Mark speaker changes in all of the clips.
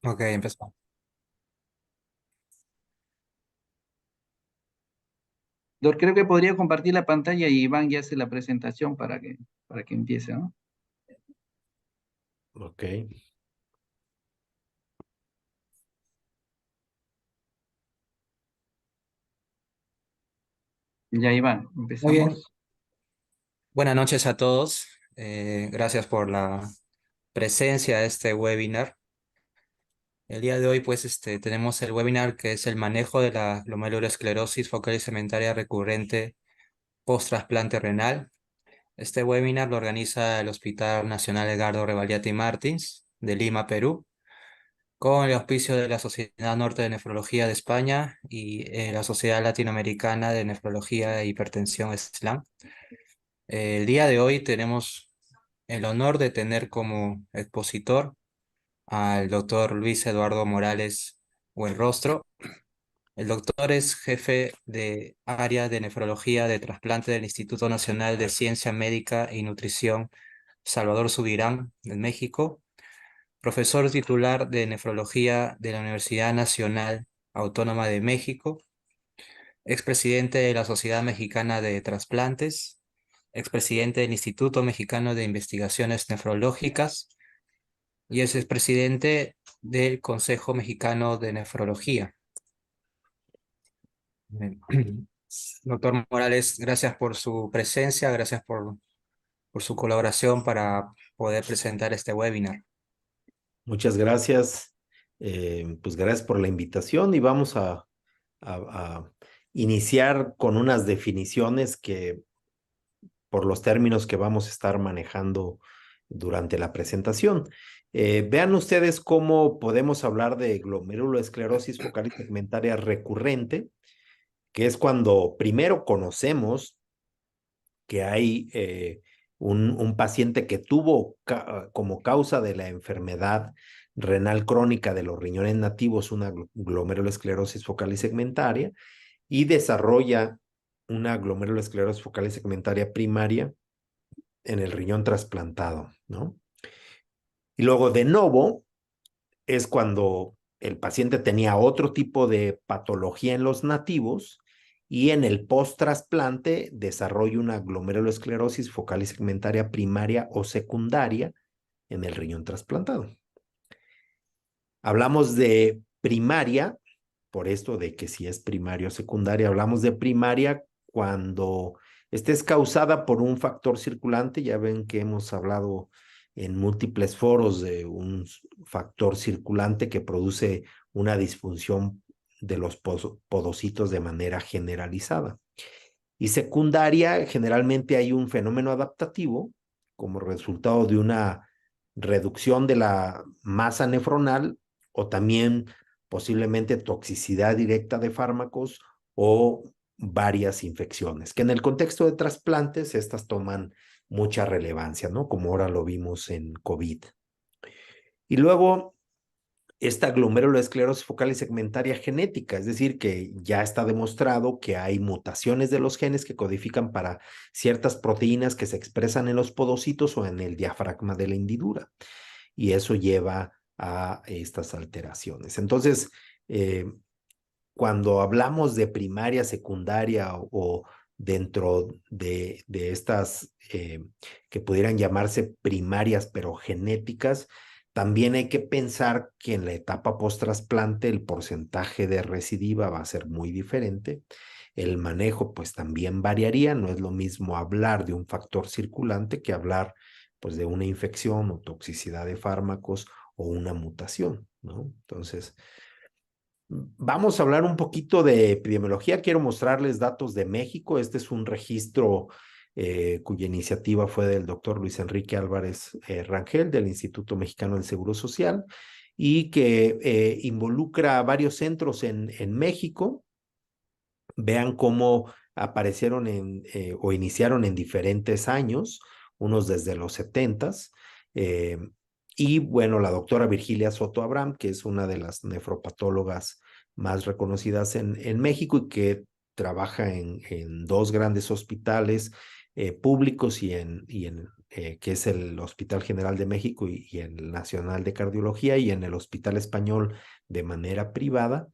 Speaker 1: Ok, empezó.
Speaker 2: Creo que podría compartir la pantalla y Iván ya hace la presentación para que empiece, ¿no?
Speaker 3: Ok.
Speaker 2: Ya, Iván,
Speaker 1: Muy bien.
Speaker 2: empezamos.
Speaker 1: Buenas noches a todos. Gracias por la presencia de este webinar. El día de hoy, pues, tenemos el webinar que es el manejo de la glomerulosclerosis focal y segmentaria recurrente post-trasplante renal. Este webinar lo organiza el Hospital Nacional Edgardo Revalliati Martins de Lima, Perú, con el auspicio de la Sociedad Norte de Nefrología de España y la Sociedad Latinoamericana de Nefrología e Hipertensión SLAM. El día de hoy tenemos el honor de tener como expositor al doctor Luis Eduardo Morales Buenrostro. El doctor es jefe de área de nefrología de trasplante del Instituto Nacional de Ciencia Médica y Nutrición Salvador Subirán de México, profesor titular de nefrología de la Universidad Nacional Autónoma de México, expresidente de la Sociedad Mexicana de Trasplantes, expresidente del Instituto Mexicano de Investigaciones Nefrológicas y es expresidente del Consejo Mexicano de Nefrología. Doctor Morales, gracias por su presencia, gracias por su colaboración para poder presentar este webinar.
Speaker 3: Muchas gracias. Pues gracias por la invitación y vamos a iniciar con unas definiciones que por los términos que vamos a estar manejando durante la presentación. Vean ustedes cómo podemos hablar de glomerulosclerosis focal y segmentaria recurrente, que es cuando primero conocemos que hay un paciente que tuvo como causa de la enfermedad renal crónica de los riñones nativos una glomerulosclerosis focal y segmentaria y desarrolla una glomerulosclerosis focal y segmentaria primaria en el riñón trasplantado, ¿no? Y luego de novo es cuando el paciente tenía otro tipo de patología en los nativos y en el post-trasplante desarrolla una glomerulosclerosis focal y segmentaria primaria o secundaria en el riñón trasplantado. Hablamos de primaria, por esto de que si es primaria o secundaria, hablamos de primaria cuando esta es causada por un factor circulante. Ya ven que hemos hablado en múltiples foros de un factor circulante que produce una disfunción de los podocitos de manera generalizada. Y secundaria, generalmente hay un fenómeno adaptativo como resultado de una reducción de la masa nefronal o también posiblemente toxicidad directa de fármacos o varias infecciones, que en el contexto de trasplantes estas toman mucha relevancia, ¿no? Como ahora lo vimos en COVID. Y luego esta glomerulosclerosis focal y segmentaria genética, es decir, que ya está demostrado que hay mutaciones de los genes que codifican para ciertas proteínas que se expresan en los podocitos o en el diafragma de la hendidura, y eso lleva a estas alteraciones. Entonces, cuando hablamos de primaria, secundaria o dentro de estas que pudieran llamarse primarias pero genéticas, también hay que pensar que en la etapa post-trasplante el porcentaje de recidiva va a ser muy diferente. El manejo pues también variaría, no es lo mismo hablar de un factor circulante que hablar pues de una infección o toxicidad de fármacos o una mutación, ¿no? Entonces, vamos a hablar un poquito de epidemiología. Quiero mostrarles datos de México. Este es un registro cuya iniciativa fue del doctor Luis Enrique Álvarez Rangel del Instituto Mexicano del Seguro Social y que involucra a varios centros en México. Vean cómo aparecieron o iniciaron en diferentes años, unos desde los 70s. Y bueno, la doctora Virgilia Soto Abraham, que es una de las nefropatólogas más reconocidas en México y que trabaja en dos grandes hospitales públicos y en que es el Hospital General de México y el Nacional de Cardiología, y en el Hospital Español de manera privada,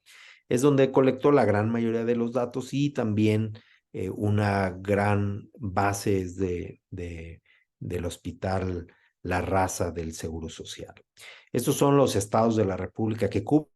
Speaker 3: es donde colectó la gran mayoría de los datos, y también una gran base es del Hospital La Raza del Seguro Social. Estos son los estados de la República que cubre.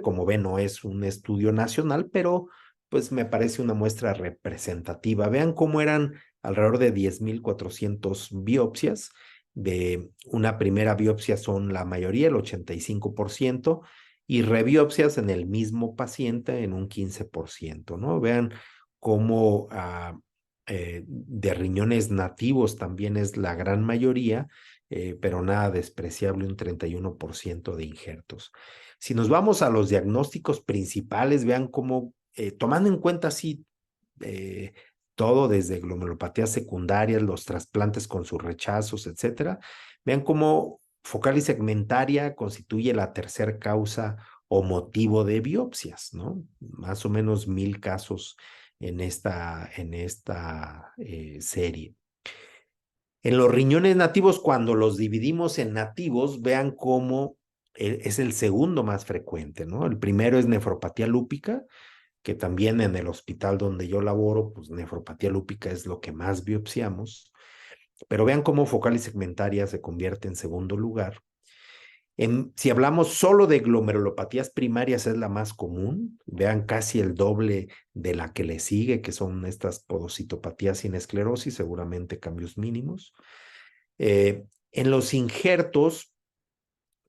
Speaker 3: Como ven, no es un estudio nacional, pero pues me parece una muestra representativa. Vean cómo eran alrededor de 10,400 biopsias. De una primera biopsia son la mayoría, el 85%, y rebiopsias en el mismo paciente en un 15%, ¿no? Vean cómo de riñones nativos también es la gran mayoría, pero nada despreciable, un 31% de injertos. Si nos vamos a los diagnósticos principales, vean cómo, tomando en cuenta así eh, todo desde glomerulopatías secundarias, los trasplantes con sus rechazos, etcétera, vean cómo focal y segmentaria constituye la tercera causa o motivo de biopsias, ¿no? Más o menos 1,000 casos en esta serie. En los riñones nativos, cuando los dividimos en nativos, vean cómo es el segundo más frecuente, ¿no? El primero es nefropatía lúpica, que también en el hospital donde yo laboro, pues nefropatía lúpica es lo que más biopsiamos, pero vean cómo focal y segmentaria se convierte en segundo lugar. Si hablamos solo de glomerulopatías primarias, es la más común. Vean casi el doble de la que le sigue, que son estas podocitopatías sin esclerosis, seguramente cambios mínimos. En los injertos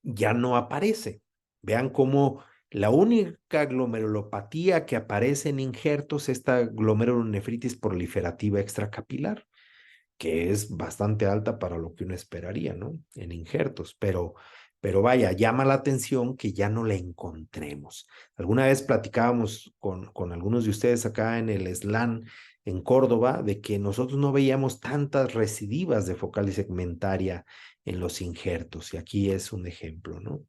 Speaker 3: ya no aparece. Vean cómo la única glomerulopatía que aparece en injertos es esta glomerulonefritis proliferativa extracapilar, que es bastante alta para lo que uno esperaría, ¿no? En injertos, pero vaya, llama la atención que ya no la encontremos. Alguna vez platicábamos con algunos de ustedes acá en el SLAN en Córdoba de que nosotros no veíamos tantas recidivas de focal y segmentaria en los injertos, y aquí es un ejemplo, ¿no?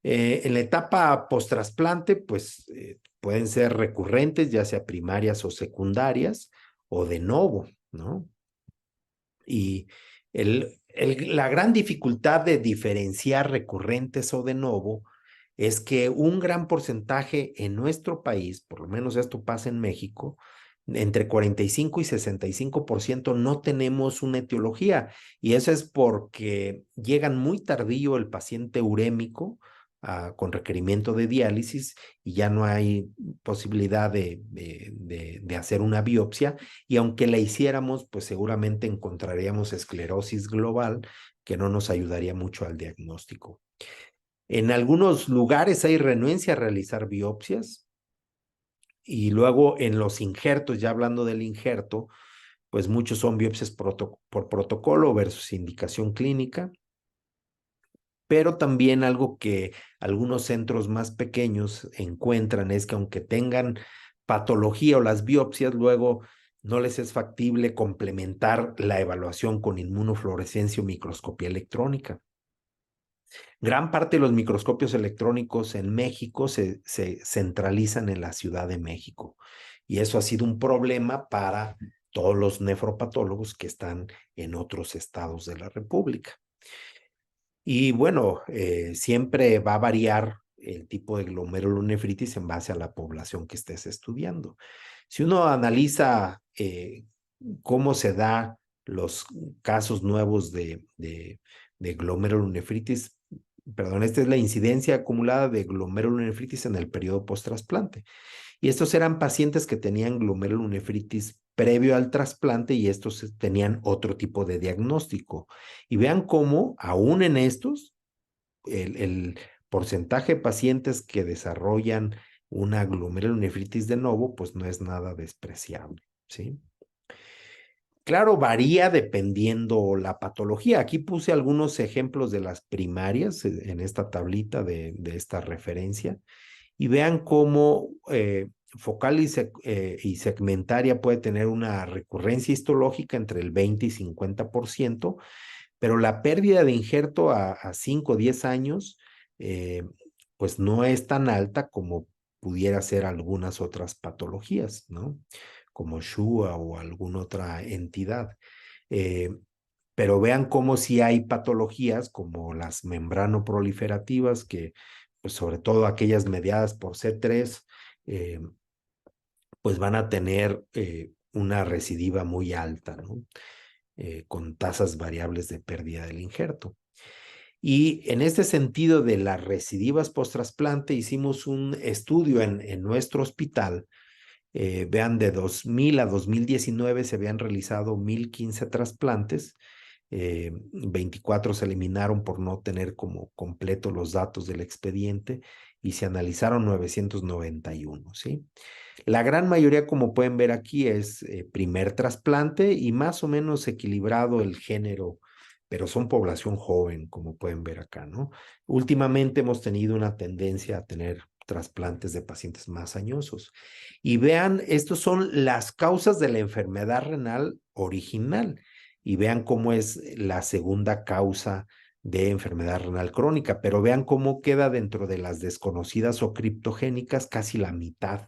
Speaker 3: En la etapa post-trasplante, pues pueden ser recurrentes, ya sea primarias o secundarias, o de novo, ¿no? Y la gran dificultad de diferenciar recurrentes o de novo es que un gran porcentaje en nuestro país, por lo menos esto pasa en México, entre 45 y 65% no tenemos una etiología, y eso es porque llegan muy tardío el paciente urémico con requerimiento de diálisis, y ya no hay posibilidad de hacer una biopsia, y aunque la hiciéramos, pues seguramente encontraríamos esclerosis global que no nos ayudaría mucho al diagnóstico. En algunos lugares hay renuencia a realizar biopsias, y luego en los injertos, ya hablando del injerto, pues muchos son biopsias por protocolo versus indicación clínica, pero también algo que algunos centros más pequeños encuentran es que aunque tengan patología o las biopsias, luego no les es factible complementar la evaluación con inmunofluorescencia o microscopía electrónica. Gran parte de los microscopios electrónicos en México se centralizan en la Ciudad de México, y eso ha sido un problema para todos los nefropatólogos que están en otros estados de la República. Y bueno, siempre va a variar el tipo de glomerulonefritis en base a la población que estés estudiando. Si uno analiza cómo se da los casos nuevos de glomerulonefritis, perdón, esta es la incidencia acumulada de glomerulonefritis en el periodo post-trasplante. Y estos eran pacientes que tenían glomerulonefritis previo al trasplante, y estos tenían otro tipo de diagnóstico. Y vean cómo, aún en estos, el porcentaje de pacientes que desarrollan una glomerulonefritis de novo, pues no es nada despreciable, ¿sí? Claro, varía dependiendo la patología. Aquí puse algunos ejemplos de las primarias en esta tablita de esta referencia, y vean cómo focal y segmentaria puede tener una recurrencia histológica entre el 20 y 50%, pero la pérdida de injerto a 5 o 10 años, pues no es tan alta como pudiera ser algunas otras patologías, ¿no? Como SHUA o alguna otra entidad. Eh, pero vean cómo si hay patologías como las membranoproliferativas, que pues sobre todo aquellas mediadas por C3, pues van a tener una recidiva muy alta, ¿no? Con tasas variables de pérdida del injerto. Y en este sentido de las recidivas post-trasplante, hicimos un estudio en nuestro hospital. Vean, de 2000 a 2019 se habían realizado 1015 trasplantes. 24 se eliminaron por no tener como completo los datos del expediente y se analizaron 991, ¿sí? La gran mayoría, como pueden ver aquí, es primer trasplante y más o menos equilibrado el género, pero son población joven, como pueden ver acá, ¿no? Últimamente hemos tenido una tendencia a tener trasplantes de pacientes más añosos. Y vean, estos son las causas de la enfermedad renal original. Y vean cómo es la segunda causa de enfermedad renal crónica, pero vean cómo queda dentro de las desconocidas o criptogénicas casi la mitad,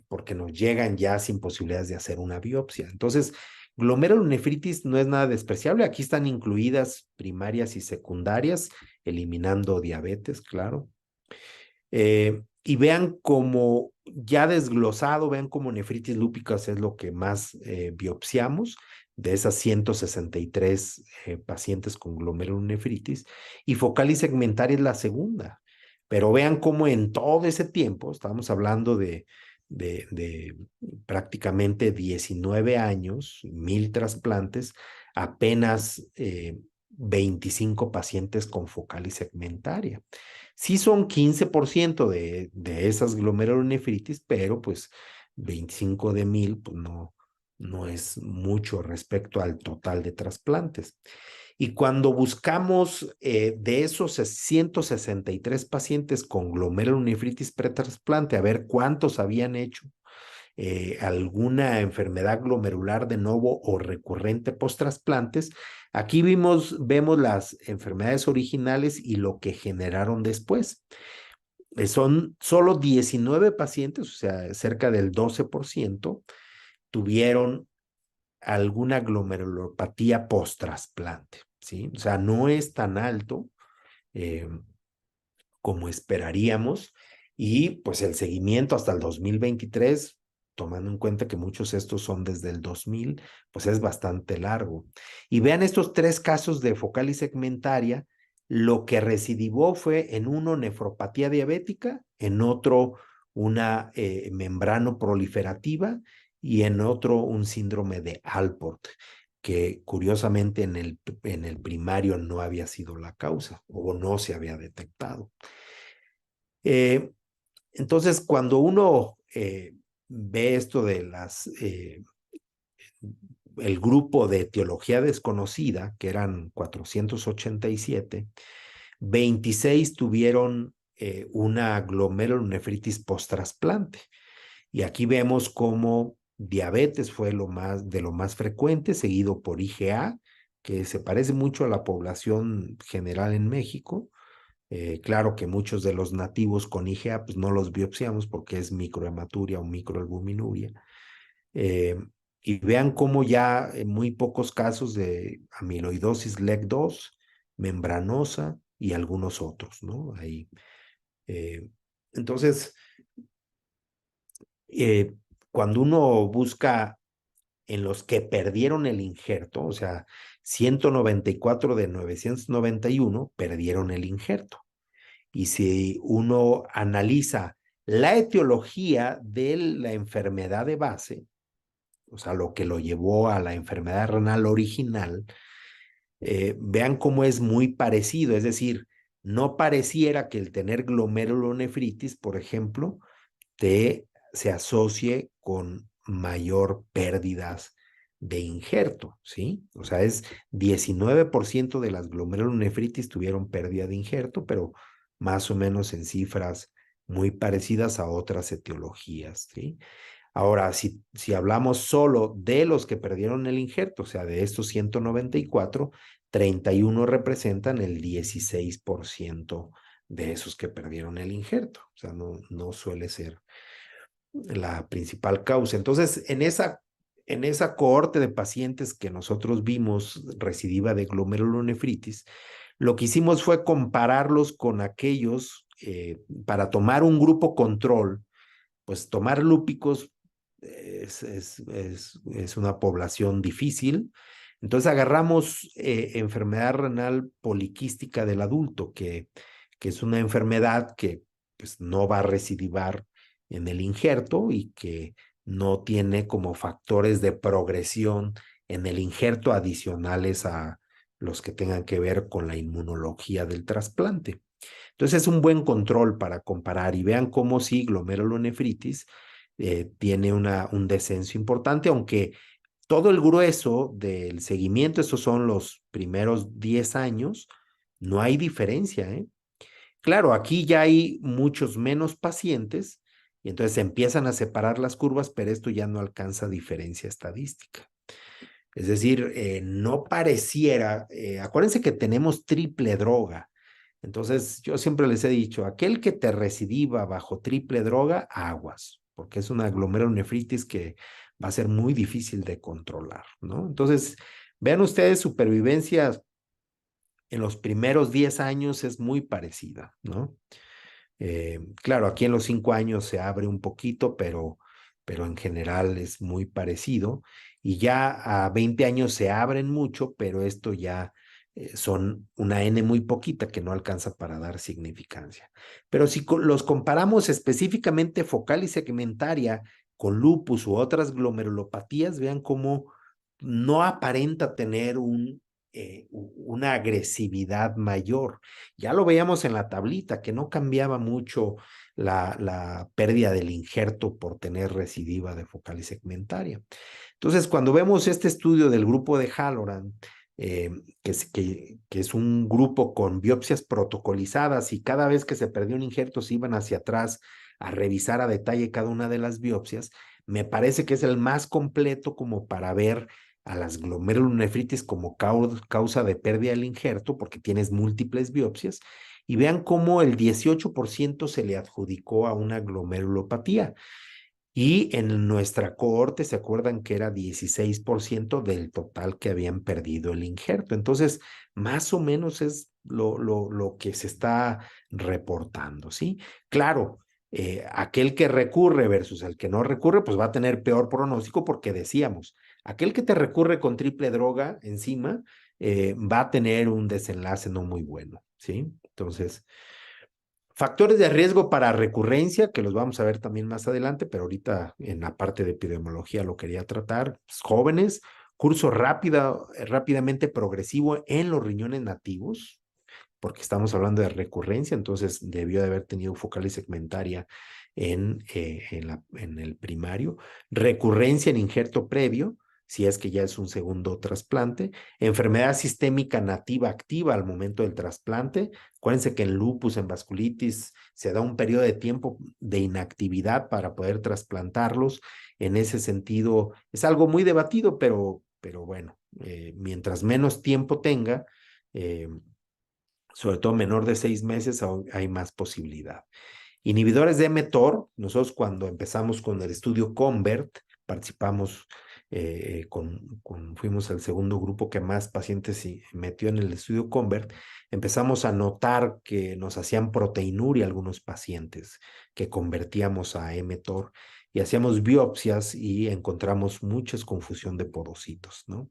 Speaker 3: porque nos llegan ya sin posibilidades de hacer una biopsia. Entonces, glomerulonefritis no es nada despreciable. Aquí están incluidas primarias y secundarias, eliminando diabetes, claro. Y vean como ya desglosado, vean como nefritis lúpicas es lo que más biopsiamos de esas 163 pacientes con glomerulonefritis, y focal y segmentaria es la segunda. Pero vean cómo en todo ese tiempo, estamos hablando de prácticamente 19 años, 1000 trasplantes, apenas 25 pacientes con focal y segmentaria. Sí son 15% de esas glomerulonefritis, pero pues 25 de 1000, pues no es mucho respecto al total de trasplantes. Y cuando buscamos de esos 163 pacientes con glomerulonefritis pretrasplante, a ver cuántos habían hecho alguna enfermedad glomerular de nuevo o recurrente post-trasplantes, aquí vemos las enfermedades originales y lo que generaron después. Son solo 19 pacientes, o sea, cerca del 12%, tuvieron alguna glomerulopatía post-trasplante, ¿sí? O sea, no es tan alto eh, como esperaríamos, y pues el seguimiento hasta el 2023, tomando en cuenta que muchos de estos son desde el 2000, pues es bastante largo. Y vean estos 3 casos de focal y segmentaria, lo que recidivó fue en uno nefropatía diabética, en otro una membrano proliferativa y en otro un síndrome de Alport, que curiosamente en el primario no había sido la causa o no se había detectado. Eh, entonces, cuando uno ve esto de el grupo de etiología desconocida, que eran 487, 26 tuvieron una glomerulonefritis post-trasplante. Y aquí vemos cómo diabetes fue de lo más frecuente, seguido por IgA, que se parece mucho a la población general en México. Claro que muchos de los nativos con IgA pues no los biopsiamos porque es microhematuria o microalbuminuria. Eh, y vean cómo ya en muy pocos casos de amiloidosis LEC2, membranosa y algunos otros, ¿no? Ahí. Eh, entonces, eh, cuando uno busca en los que perdieron el injerto, o sea, 194 de 991 perdieron el injerto. Y si uno analiza la etiología de la enfermedad de base, o sea, lo que lo llevó a la enfermedad renal original, vean cómo es muy parecido. Es decir, no pareciera que el tener glomerulonefritis, por ejemplo, se asocie con mayor pérdidas de injerto, ¿sí? O sea, es 19% de las glomerulonefritis tuvieron pérdida de injerto, pero más o menos en cifras muy parecidas a otras etiologías, ¿sí? Ahora, si hablamos solo de los que perdieron el injerto, o sea, de estos 194, 31 representan el 16% de esos que perdieron el injerto. O sea, no suele ser la principal causa. Entonces, en esa en esa cohorte de pacientes que nosotros vimos recidiva de glomerulonefritis, lo que hicimos fue compararlos con aquellos, para tomar un grupo control, pues tomar lúpicos es una población difícil. Entonces agarramos enfermedad renal poliquística del adulto, que es una enfermedad que pues, no va a recidivar en el injerto y que no tiene como factores de progresión en el injerto adicionales a los que tengan que ver con la inmunología del trasplante. Entonces es un buen control para comparar y vean cómo sí, glomerulonefritis tiene un descenso importante, aunque todo el grueso del seguimiento, estos son los primeros 10 años, no hay diferencia, ¿eh? Claro, aquí ya hay muchos menos pacientes y entonces se empiezan a separar las curvas, pero esto ya no alcanza diferencia estadística. Es decir, no pareciera, acuérdense que tenemos triple droga. Entonces, yo siempre les he dicho, aquel que te recidiva bajo triple droga, aguas, porque es una glomerulonefritis que va a ser muy difícil de controlar, ¿no? Entonces, vean ustedes, supervivencia en los primeros 10 años es muy parecida, ¿no? Claro, aquí en los 5 años se abre un poquito, pero en general es muy parecido. Y ya a 20 años se abren mucho, pero esto ya son una N muy poquita que no alcanza para dar significancia. Pero si los comparamos específicamente focal y segmentaria con lupus u otras glomerulopatías, vean cómo no aparenta tener una agresividad mayor. Ya lo veíamos en la tablita, que no cambiaba mucho la pérdida del injerto por tener recidiva de focal y segmentaria. Entonces, cuando vemos este estudio del grupo de Halloran, que es un grupo con biopsias protocolizadas y cada vez que se perdió un injerto se iban hacia atrás a revisar a detalle cada una de las biopsias, me parece que es el más completo como para ver a las glomerulonefritis como causa de pérdida del injerto, porque tienes múltiples biopsias, y vean cómo el 18% se le adjudicó a una glomerulopatía. Y en nuestra cohorte, ¿se acuerdan que era 16% del total que habían perdido el injerto? Entonces, más o menos es lo que se está reportando, ¿sí? Claro, aquel que recurre versus el que no recurre, pues va a tener peor pronóstico porque decíamos, aquel que te recurre con triple droga encima, va a tener un desenlace no muy bueno, ¿sí? Entonces, factores de riesgo para recurrencia, que los vamos a ver también más adelante, pero ahorita en la parte de epidemiología lo quería tratar. Jóvenes, curso rápidamente progresivo en los riñones nativos, porque estamos hablando de recurrencia, entonces debió de haber tenido focal y segmentaria en el primario. Recurrencia en injerto previo, si es que ya es un segundo trasplante. Enfermedad sistémica nativa activa al momento del trasplante. Acuérdense que en lupus, en vasculitis, se da un periodo de tiempo de inactividad para poder trasplantarlos. En ese sentido, es algo muy debatido, pero bueno, mientras menos tiempo tenga, sobre todo menor de 6 meses, hay más posibilidad. Inhibidores de mTOR, nosotros cuando empezamos con el estudio CONVERT, participamos, fuimos el segundo grupo que más pacientes metió en el estudio CONVERT, empezamos a notar que nos hacían proteinuria algunos pacientes que convertíamos a mTOR y hacíamos biopsias y encontramos mucha confusión de podocitos, ¿no?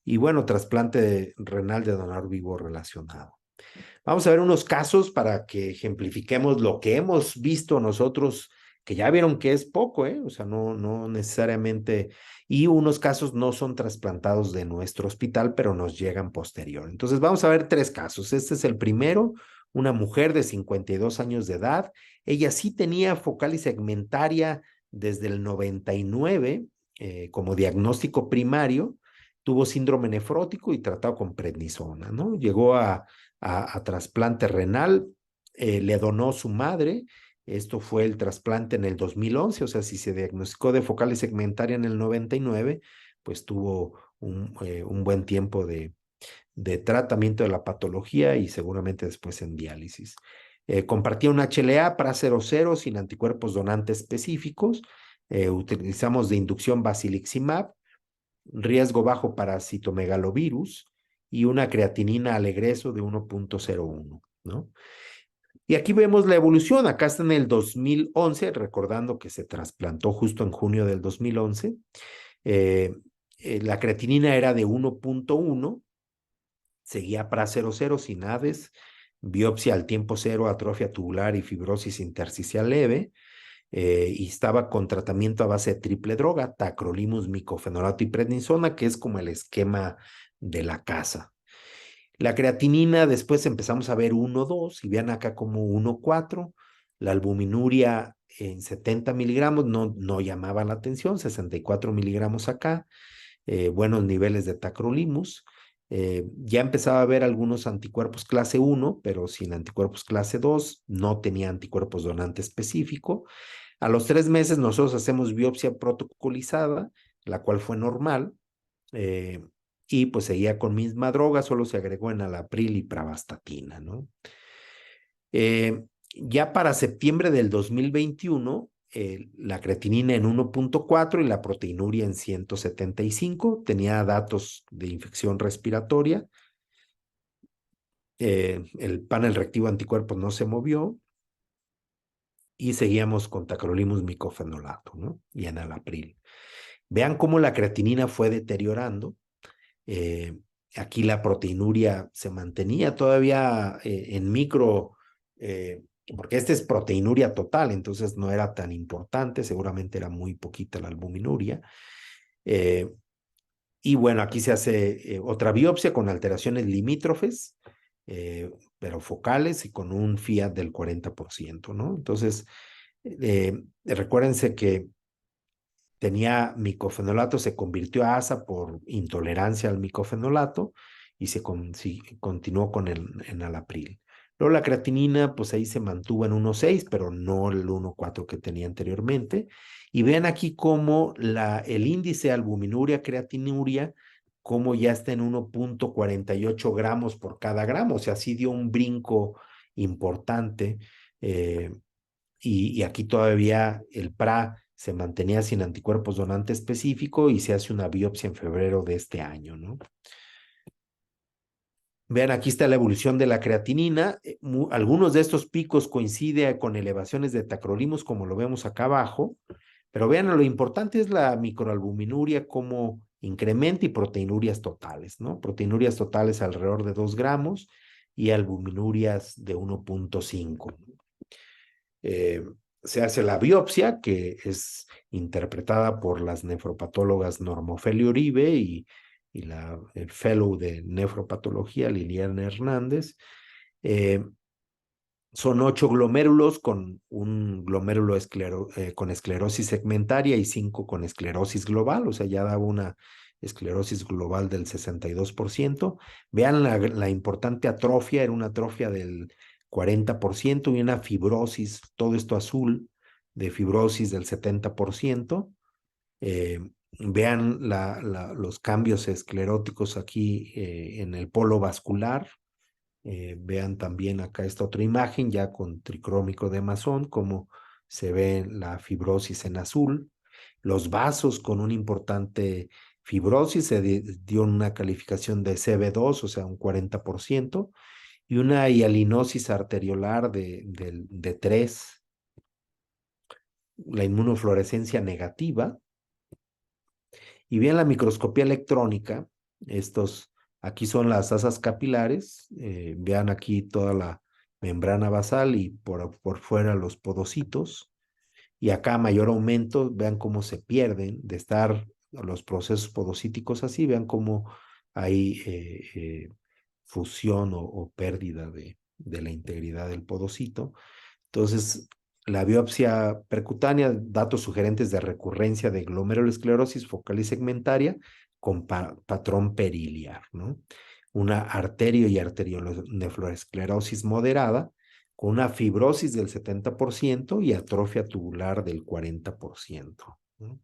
Speaker 3: Y bueno, trasplante renal de donador vivo relacionado. Vamos a ver unos casos para que ejemplifiquemos lo que hemos visto nosotros, que ya vieron que es poco, ¿eh? O sea, no necesariamente, y unos casos no son trasplantados de nuestro hospital, pero nos llegan posterior. Entonces, vamos a ver 3 casos. Este es el primero, una mujer de 52 años de edad. Ella sí tenía focal y segmentaria desde el 99 como diagnóstico primario, tuvo síndrome nefrótico y tratado con prednisona, ¿no? Llegó a trasplante renal, le donó su madre, esto fue el trasplante en el 2011, o sea, si se diagnosticó de focal y segmentaria en el 99, pues tuvo un buen tiempo de tratamiento de la patología y seguramente después en diálisis. Compartía un HLA para 00 sin anticuerpos donantes específicos, Utilizamos de inducción basiliximab, riesgo bajo para citomegalovirus y una creatinina al egreso de 1.01, ¿no? Y aquí vemos la evolución. Acá está en el 2011, recordando que se trasplantó justo en junio del 2011. La creatinina era de 1.1, seguía para 0.0 sin ADES, biopsia al tiempo cero, atrofia tubular y fibrosis intersticial leve, y estaba con tratamiento a base de triple droga, tacrolimus, micofenolato y prednisona, que es como el esquema de la casa. La creatinina después empezamos a ver 1.2 y vean acá como 1.4. La albuminuria en 70 miligramos no llamaba la atención, 64 miligramos acá, buenos niveles de tacrolimus. Ya empezaba a ver algunos anticuerpos clase 1, pero sin anticuerpos clase 2, no tenía anticuerpos donante específico. A los 3 meses nosotros hacemos biopsia protocolizada, la cual fue normal, y pues seguía con misma droga, solo se agregó enalapril y pravastatina, ¿no? Ya para septiembre del 2021, la creatinina en 1.4 y la proteinuria en 175, tenía datos de infección respiratoria, el panel reactivo anticuerpos no se movió y seguíamos con tacrolimus micofenolato, ¿no? Y enalapril. Vean cómo la creatinina fue deteriorando. Eh, Aquí la proteinuria se mantenía todavía en micro, porque esta es proteinuria total, entonces no era tan importante, seguramente era muy poquita la albuminuria. Y bueno, aquí se hace otra biopsia con alteraciones limítrofes, pero focales y con un Fiat del 40%, ¿no? Entonces, recuérdense que tenía micofenolato, se convirtió a ASA por intolerancia al micofenolato y continuó con el enalapril. Luego la creatinina, pues ahí se mantuvo en 1.6, pero no el 1.4 que tenía anteriormente. Y vean aquí cómo el índice de albuminuria, creatinuria, cómo ya está en 1.48 gramos por cada gramo. O sea, sí dio un brinco importante. Y aquí todavía el PRA se mantenía sin anticuerpos donante específico y se hace una biopsia en febrero de este año, ¿no? Vean, aquí está la evolución de la creatinina. Algunos de estos picos coinciden con elevaciones de tacrolimus, como lo vemos acá abajo, pero vean, lo importante es la microalbuminuria, como incrementa y proteinurias totales, ¿no? Proteinurias totales alrededor de 2 gramos y albuminurias de 1.5. Se hace la biopsia, que es interpretada por las nefropatólogas Normofelio Uribe y el fellow de nefropatología, Liliana Hernández. Son 8 glomérulos con un glomérulo con esclerosis segmentaria y 5 con esclerosis global, o sea, ya daba una esclerosis global del 62%. Vean la importante atrofia, era una atrofia del 40% y una fibrosis, todo esto azul, de fibrosis del 70%. Vean los cambios escleróticos aquí en el polo vascular. Vean también acá esta otra imagen ya con tricrómico de Masón, cómo se ve la fibrosis en azul. Los vasos con una importante fibrosis se dio una calificación de CB2, o sea, un 40%, y una hialinosis arteriolar de 3, la inmunofluorescencia negativa. Y vean la microscopía electrónica, aquí son las asas capilares, vean aquí toda la membrana basal y por fuera los podocitos, y acá mayor aumento, vean cómo se pierden de estar los procesos podocíticos así, vean cómo hay fusión o pérdida de la integridad del podocito. Entonces, la biopsia percutánea, datos sugerentes de recurrencia de glomerulosclerosis focal y segmentaria con patrón periliar, ¿no? Una arterio y arterionefroesclerosis moderada con una fibrosis del 70% y atrofia tubular del 40%, ¿no?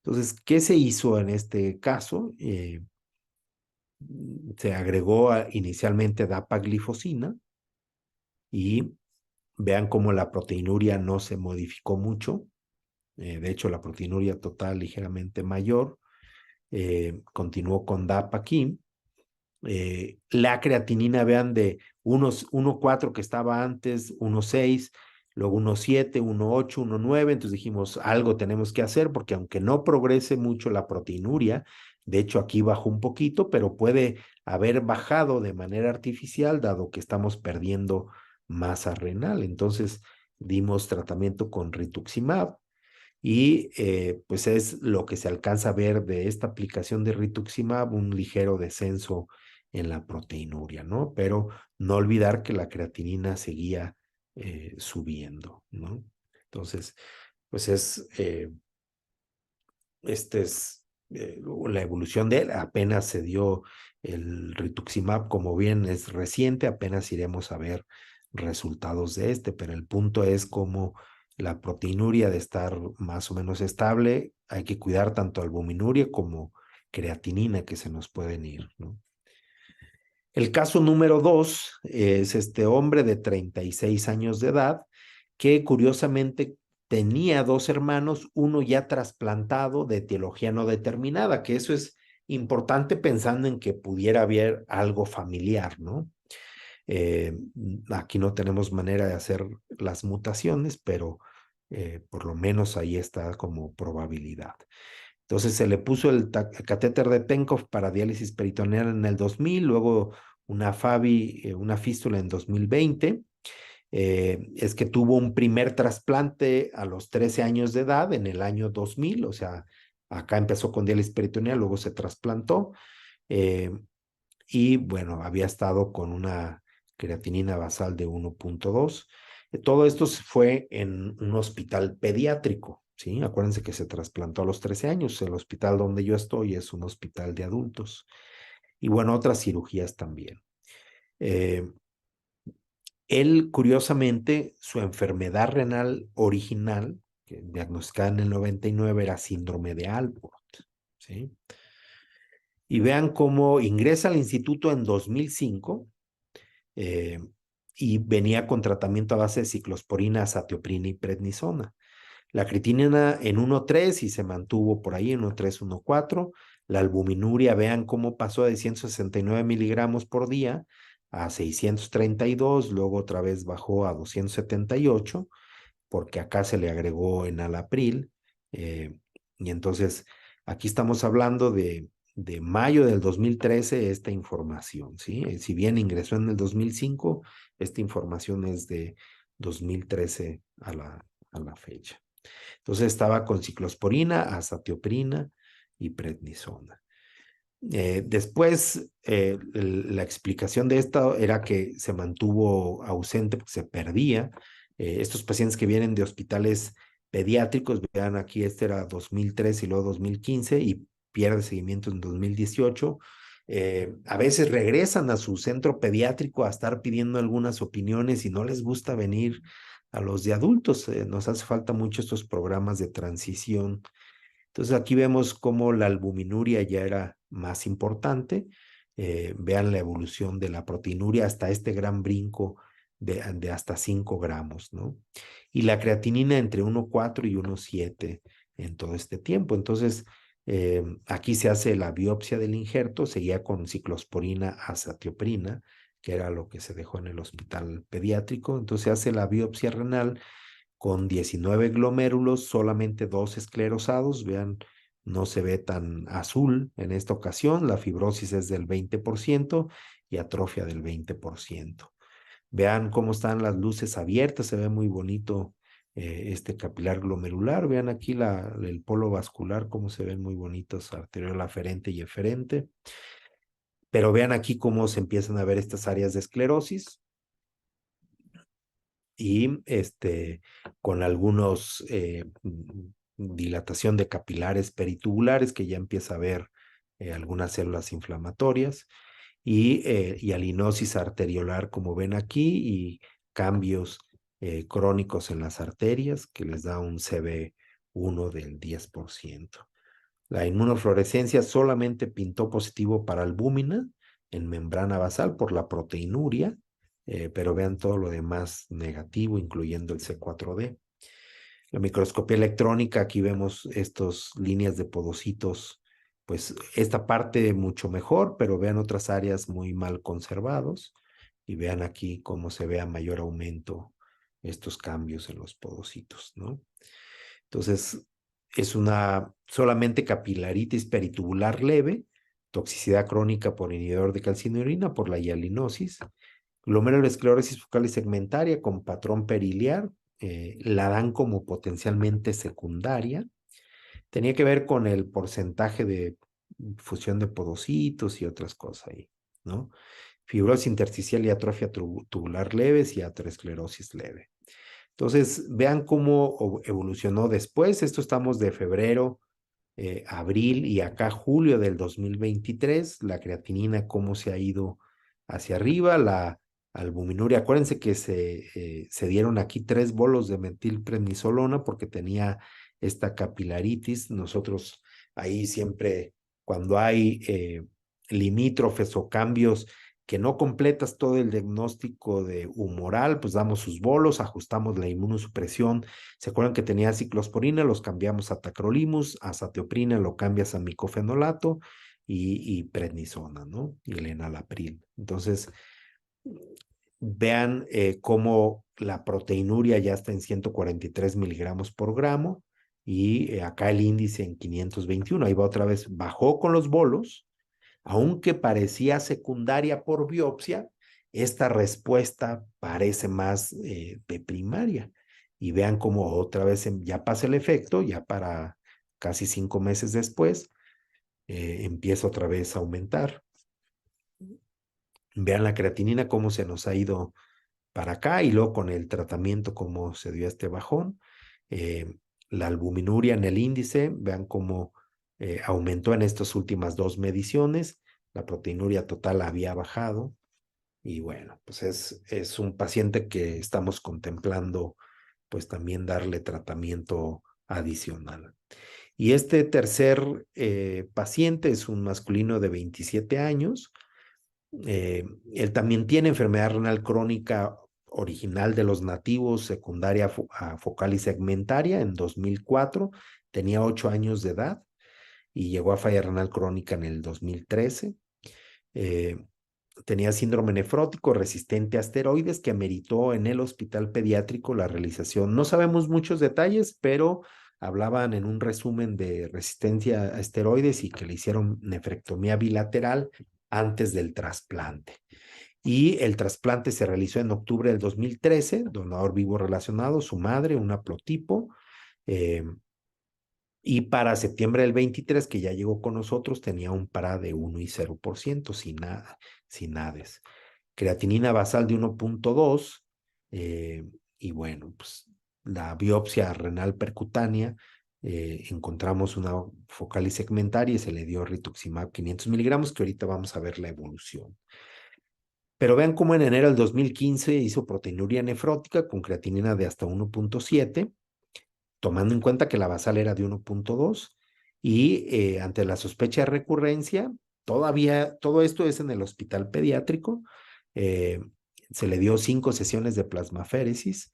Speaker 3: Entonces, ¿qué se hizo en este caso? Se agregó inicialmente dapaglifosina y vean cómo la proteinuria no se modificó mucho. de hecho la proteinuria total ligeramente mayor, continuó con DAP aquí. La creatinina, vean, de 1,4 que estaba antes, 1,6, luego 1,7, 1,8, 1,9. Entonces dijimos, algo tenemos que hacer porque aunque no progrese mucho la proteinuria, de hecho aquí bajó un poquito, pero puede haber bajado de manera artificial dado que estamos perdiendo masa renal. Entonces dimos tratamiento con rituximab y pues es lo que se alcanza a ver de esta aplicación de rituximab, un ligero descenso en la proteinuria, ¿no? Pero no olvidar que la creatinina seguía subiendo, ¿no? Entonces, pues la evolución de él, apenas se dio el rituximab, como bien es reciente, apenas iremos a ver resultados de pero el punto es como la proteinuria de estar más o menos estable, hay que cuidar tanto albuminuria como creatinina que se nos pueden ir, ¿no? El caso número 2 es este hombre de 36 años de edad que curiosamente tenía dos hermanos, uno ya trasplantado de etiología no determinada, que eso es importante pensando en que pudiera haber algo familiar, ¿no? Aquí no tenemos manera de hacer las mutaciones, pero por lo menos ahí está como probabilidad. Entonces se le puso el catéter de Tenkov para diálisis peritoneal en el 2000, luego una FABI, una fístula en 2020. Es que tuvo un primer trasplante a los 13 años de edad en el año 2000, o sea, acá empezó con diálisis peritoneal, luego se trasplantó. eh, y bueno, había estado con una creatinina basal de 1,2. Todo esto fue en un hospital pediátrico, ¿sí? Acuérdense que se trasplantó a los 13 años. El hospital donde yo estoy es un hospital de adultos. Y bueno, otras cirugías también. Él, curiosamente, su enfermedad renal original, que diagnosticada en el 99, era síndrome de Alport, ¿sí? Y vean cómo ingresa al instituto en 2005 eh, y venía con tratamiento a base de ciclosporina, azatioprina y prednisona. La creatinina en 1,3 y se mantuvo por ahí en 1,3, 1,4. La albuminuria, vean cómo pasó de 169 miligramos por día a 632, luego otra vez bajó a 278, porque acá se le agregó enalapril. Y entonces aquí estamos hablando de mayo del 2013 esta información, ¿sí? Si bien ingresó en el 2005, esta información es de 2013 a la fecha. Entonces estaba con ciclosporina, azatioprina y prednisona. Después, la explicación de esto era que se mantuvo ausente porque se perdía. Estos pacientes que vienen de hospitales pediátricos, vean aquí, este era 2003 y luego 2015 y pierde seguimiento en 2018. A veces regresan a su centro pediátrico a estar pidiendo algunas opiniones y no les gusta venir a los de adultos. Nos hace falta mucho estos programas de transición. Entonces aquí vemos cómo la albuminuria ya era más importante. Vean la evolución de la proteinuria hasta este gran brinco de hasta 5 gramos, ¿no? Y la creatinina entre 1,4 y 1,7 en todo este tiempo. Entonces, aquí se hace la biopsia del injerto, seguía con ciclosporina, azatioprina, que era lo que se dejó en el hospital pediátrico. Entonces se hace la biopsia renal con 19 glomérulos, solamente 2 esclerosados. Vean, no se ve tan azul en esta ocasión. La fibrosis es del 20% y atrofia del 20%. Vean cómo están las luces abiertas, se ve muy bonito este capilar glomerular. Vean aquí el polo vascular, cómo se ven muy bonitos arterial aferente y eferente. Pero vean aquí cómo se empiezan a ver estas áreas de esclerosis y con algunos dilatación de capilares peritubulares que ya empieza a ver algunas células inflamatorias y alinosis arteriolar como ven aquí y cambios crónicos en las arterias que les da un CB1 del 10%. La inmunofluorescencia solamente pintó positivo para albúmina en membrana basal por la proteinuria, pero vean todo lo demás negativo, incluyendo el C4D. La microscopía electrónica, aquí vemos estas líneas de podocitos, pues esta parte mucho mejor, pero vean otras áreas muy mal conservados y vean aquí cómo se ve a mayor aumento estos cambios en los podocitos, ¿no? Entonces, es una solamente capilaritis peritubular leve, toxicidad crónica por inhibidor de calcinurina por la hialinosis, glomerulosclerosis focal y segmentaria con patrón periliar, la dan como potencialmente secundaria. Tenía que ver con el porcentaje de fusión de podocitos y otras cosas ahí, ¿no? Fibrosis intersticial y atrofia tubular leves y aterosclerosis leve. Entonces, vean cómo evolucionó después. Esto estamos de febrero, abril y acá julio del 2023. La creatinina, cómo se ha ido hacia arriba. La albuminuria, acuérdense que se dieron aquí 3 bolos de metilprednisolona porque tenía esta capilaritis. Nosotros ahí siempre, cuando hay limítrofes o cambios que no completas todo el diagnóstico de humoral, pues damos sus bolos, ajustamos la inmunosupresión. ¿Se acuerdan que tenía ciclosporina? Los cambiamos a tacrolimus, a azatioprina lo cambias a micofenolato y prednisona, ¿no? Y el enalapril. Entonces, vean cómo la proteinuria ya está en 143 miligramos por gramo y acá el índice en 521. Ahí va otra vez, bajó con los bolos, aunque parecía secundaria por biopsia, esta respuesta parece más de primaria. Y vean cómo otra vez ya pasa el efecto, ya para casi 5 meses después, empieza otra vez a aumentar. Vean la creatinina cómo se nos ha ido para acá y luego con el tratamiento cómo se dio este bajón. La albuminuria en el índice, vean cómo aumentó en estas últimas 2 mediciones. La proteinuria total había bajado y bueno, pues es un paciente que estamos contemplando pues también darle tratamiento adicional. Y este tercer paciente es un masculino de 27 años. Él también tiene enfermedad renal crónica original de los nativos, secundaria focal y segmentaria en 2004. Tenía 8 años de edad y llegó a falla renal crónica en el 2013. Tenía síndrome nefrótico resistente a esteroides que ameritó en el hospital pediátrico la realización. No sabemos muchos detalles, pero hablaban en un resumen de resistencia a esteroides y que le hicieron nefrectomía bilateral antes del trasplante. Y el trasplante se realizó en octubre del 2013, donador vivo relacionado, su madre, un haplotipo. Y para septiembre del 23, que ya llegó con nosotros, tenía un PARA de 1 y 0%, sin nada, sin nades. Creatinina basal de 1.2, y bueno, pues la biopsia renal percutánea, encontramos una focal y segmentaria y se le dio rituximab 500 miligramos, que ahorita vamos a ver la evolución. Pero vean cómo en enero del 2015 hizo proteinuria nefrótica con creatinina de hasta 1.7, tomando en cuenta que la basal era de 1.2 y ante la sospecha de recurrencia, todavía todo esto es en el hospital pediátrico, se le dio 5 sesiones de plasmaféresis,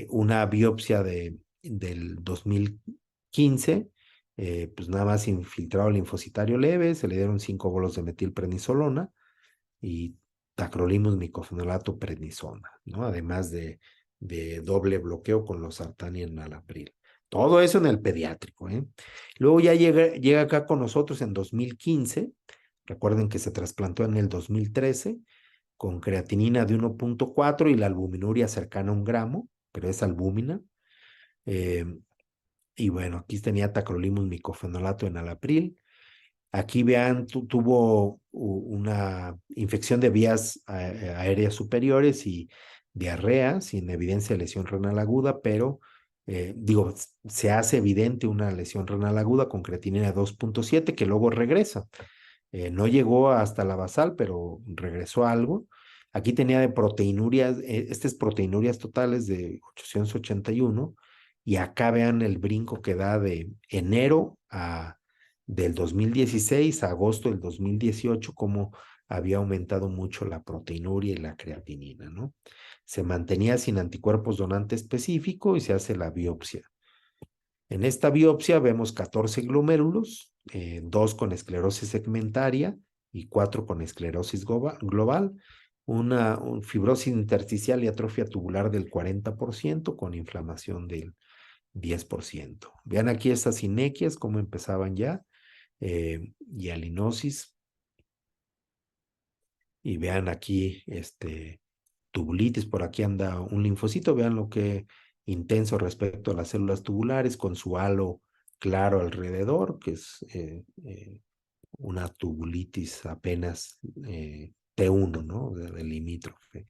Speaker 3: una biopsia del 2015, pues nada más infiltrado linfocitario leve, se le dieron 5 bolos de metilprednisolona y tacrolimus, micofenolato, prednisona, ¿no? Además de doble bloqueo con losartán y enalapril. Todo eso en el pediátrico, ¿eh? Luego ya llega acá con nosotros en 2015. Recuerden que se trasplantó en el 2013 con creatinina de 1.4 y la albuminuria cercana a 1 gramo, pero es albúmina. Y bueno, aquí tenía tacrolimus, micofenolato, enalapril. Aquí vean, tuvo una infección de vías aéreas superiores y diarrea sin evidencia de lesión renal aguda, pero se hace evidente una lesión renal aguda con creatinina 2.7 que luego regresa. No llegó hasta la basal, pero regresó algo. Aquí tenía de proteinurias, estas proteinurias totales de 881 y acá vean el brinco que da de enero del 2016 a agosto del 2018, cómo había aumentado mucho la proteinuria y la creatinina, ¿no? se mantenía sin anticuerpos donante específico y se hace la biopsia. En esta biopsia vemos 14 glomérulos, 2 con esclerosis segmentaria y 4 con esclerosis global, una fibrosis intersticial y atrofia tubular del 40% con inflamación del 10%. Vean aquí estas inequias, cómo empezaban ya, y alinosis. Y vean aquí, tubulitis, por aquí anda un linfocito, vean lo que intenso respecto a las células tubulares con su halo claro alrededor, que es una tubulitis apenas T1, ¿no? Del limítrofe.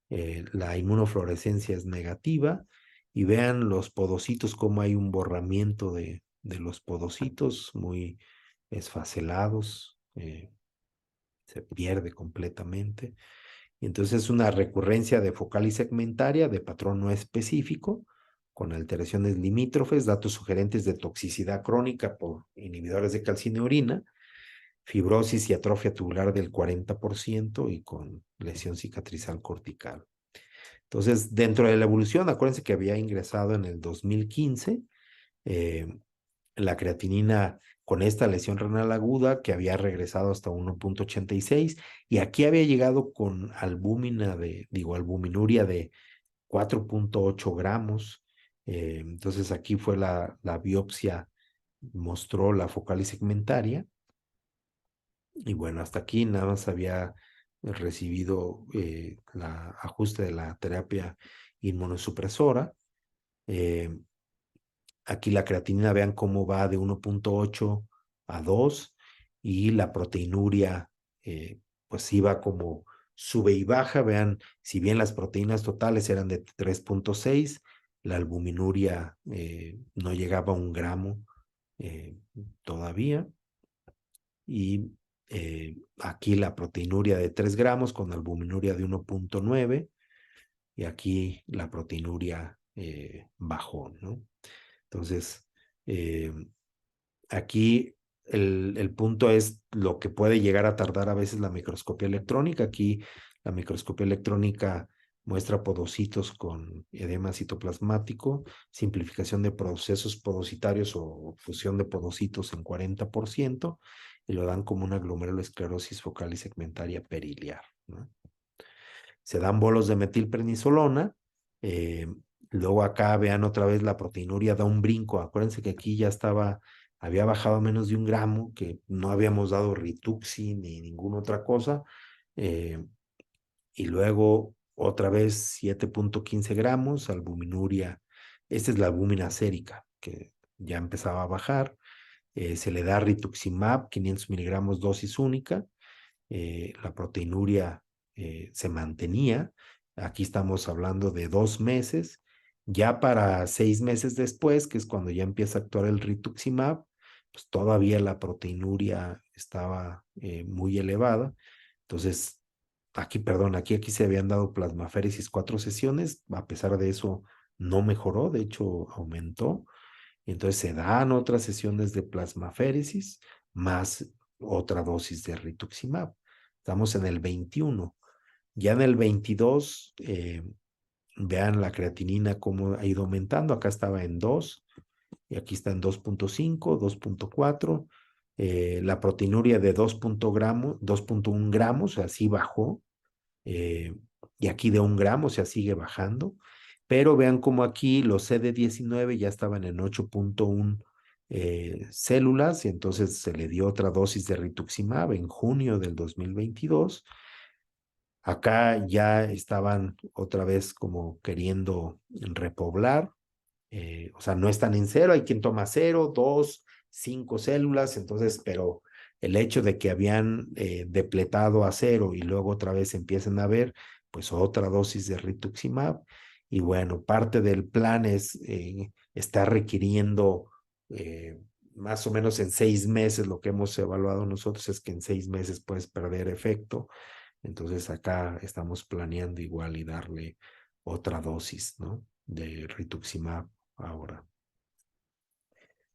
Speaker 3: La inmunofluorescencia es negativa y vean los podocitos, cómo hay un borramiento de los podocitos muy esfacelados, se pierde completamente. Entonces es una recurrencia de focal y segmentaria de patrón no específico, con alteraciones limítrofes, datos sugerentes de toxicidad crónica por inhibidores de calcineurina, fibrosis y atrofia tubular del 40% y con lesión cicatrizal cortical. Entonces, dentro de la evolución, acuérdense que había ingresado en el 2015 la creatinina con esta lesión renal aguda que había regresado hasta 1.86 y aquí había llegado con albuminuria de 4.8 gramos. Entonces aquí fue la biopsia, mostró la focal y segmentaria. Y bueno, hasta aquí nada más había recibido la ajuste de la terapia inmunosupresora. Aquí la creatinina, vean cómo va de 1.8 a 2 y la proteinuria pues iba como sube y baja. Vean, si bien las proteínas totales eran de 3.6, la albuminuria no llegaba a 1 gramo todavía. Y aquí la proteinuria de 3 gramos con albuminuria de 1.9 y aquí la proteinuria bajó, ¿no? Entonces, aquí el punto es lo que puede llegar a tardar a veces la microscopía electrónica. Aquí la microscopía electrónica muestra podocitos con edema citoplasmático, simplificación de procesos podocitarios o fusión de podocitos en 40%, y lo dan como una glomerulosclerosis focal y segmentaria periliar, ¿no? Se dan bolos de metilprednisolona. Luego acá vean otra vez la proteinuria da un brinco. Acuérdense que aquí ya había bajado a menos de 1 gramo, que no habíamos dado Rituxi ni ninguna otra cosa. Y luego otra vez 7.15 gramos, albuminuria. Esta es la albúmina sérica, que ya empezaba a bajar. Se le da rituximab, 500 miligramos dosis única. La proteinuria se mantenía. Aquí estamos hablando de 2 meses. Ya para 6 meses después, que es cuando ya empieza a actuar el rituximab, pues todavía la proteinuria estaba muy elevada. Entonces, aquí se habían dado plasmaféresis 4 sesiones. A pesar de eso, no mejoró, de hecho, aumentó. Entonces se dan otras sesiones de plasmaféresis más otra dosis de rituximab. Estamos en el 21. Ya en el 22, vean la creatinina cómo ha ido aumentando. Acá estaba en 2 y aquí está en 2.5, 2.4. La proteinuria de 2.1 gramos, o sea, sí bajó. Y aquí de 1 gramo, o sea, sigue bajando. Pero vean cómo aquí los CD19 ya estaban en 8.1 células y entonces se le dio otra dosis de rituximab en junio del 2022. Acá ya estaban otra vez como queriendo repoblar, o sea, no están en 0, hay quien toma 0, 2, 5 células, entonces, pero el hecho de que habían depletado a 0 y luego otra vez empiezan a ver, pues otra dosis de rituximab, y bueno, parte del plan es, está requiriendo más o menos en 6 meses, lo que hemos evaluado nosotros es que en 6 meses puedes perder efecto. Entonces acá estamos planeando igual y darle otra dosis, ¿no? De rituximab ahora.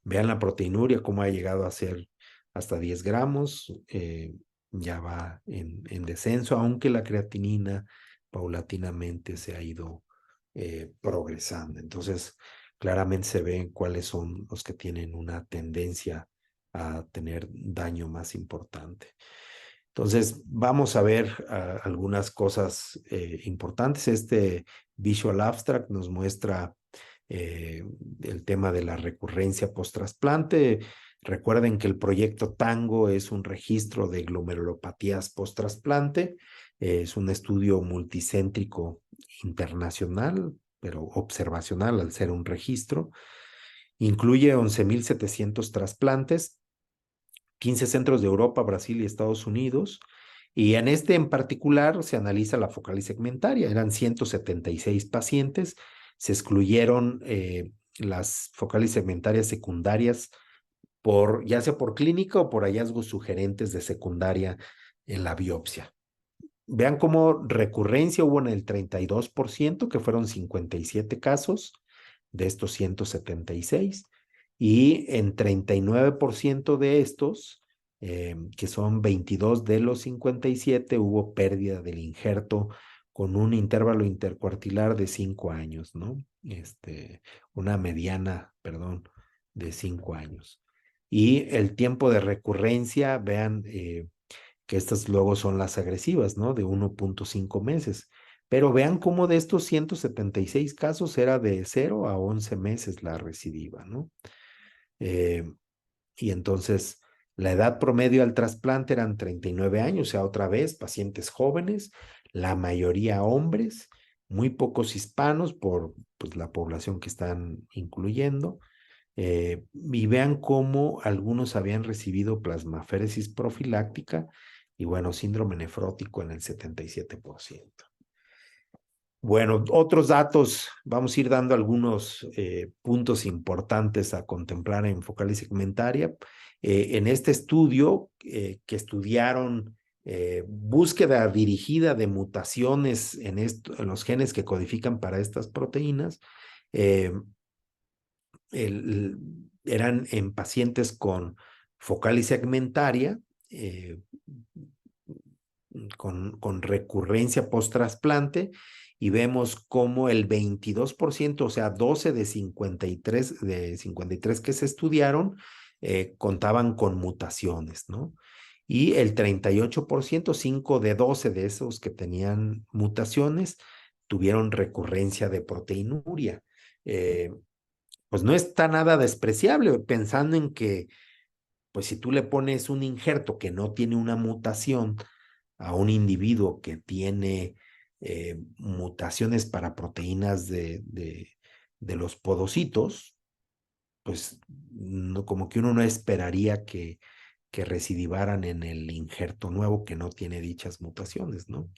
Speaker 3: Vean la proteinuria, cómo ha llegado a ser hasta 10 gramos. Ya va en descenso, aunque la creatinina paulatinamente se ha ido progresando. Entonces, claramente se ven cuáles son los que tienen una tendencia a tener daño más importante. Entonces, vamos a ver algunas cosas importantes. Este Visual Abstract nos muestra el tema de la recurrencia post-trasplante. Recuerden que el proyecto Tango es un registro de glomerulopatías post-trasplante. Es un estudio multicéntrico internacional, pero observacional al ser un registro. Incluye 11,700 trasplantes, 15 centros de Europa, Brasil y Estados Unidos. Y en este en particular se analiza la focal y segmentaria. Eran 176 pacientes. Se excluyeron las focales segmentarias secundarias ya sea por clínica o por hallazgos sugerentes de secundaria en la biopsia. Vean cómo recurrencia hubo en el 32%, que fueron 57 casos de estos 176, y en 39% de estos, que son 22 de los 57, hubo pérdida del injerto con un intervalo intercuartilar de 5 años, ¿no? Una mediana, perdón, de 5 años. Y el tiempo de recurrencia, vean, que estas luego son las agresivas, ¿no? De 1.5 meses. Pero vean cómo de estos 176 casos era de 0 a 11 meses la recidiva, ¿no? Y entonces la edad promedio al trasplante eran 39 años, o sea, otra vez, pacientes jóvenes, la mayoría hombres, muy pocos hispanos por pues, la población que están incluyendo. Y vean cómo algunos habían recibido plasmaféresis profiláctica y bueno, síndrome nefrótico en el 77%. Bueno, otros datos, vamos a ir dando algunos puntos importantes a contemplar en focal y segmentaria. En este estudio que estudiaron búsqueda dirigida de mutaciones en los genes que codifican para estas proteínas, eran en pacientes con focal y segmentaria, con recurrencia post-trasplante, y vemos cómo el 22%, o sea, 12 de 53 que se estudiaron, contaban con mutaciones, ¿no? Y el 38%, 5 de 12 de esos que tenían mutaciones, tuvieron recurrencia de proteinuria. Pues no está nada despreciable, pensando en que, pues si tú le pones un injerto que no tiene una mutación a un individuo que tiene mutaciones para proteínas de los podocitos, pues no, como que uno no esperaría que recidivaran en el injerto nuevo que no tiene dichas mutaciones, ¿no?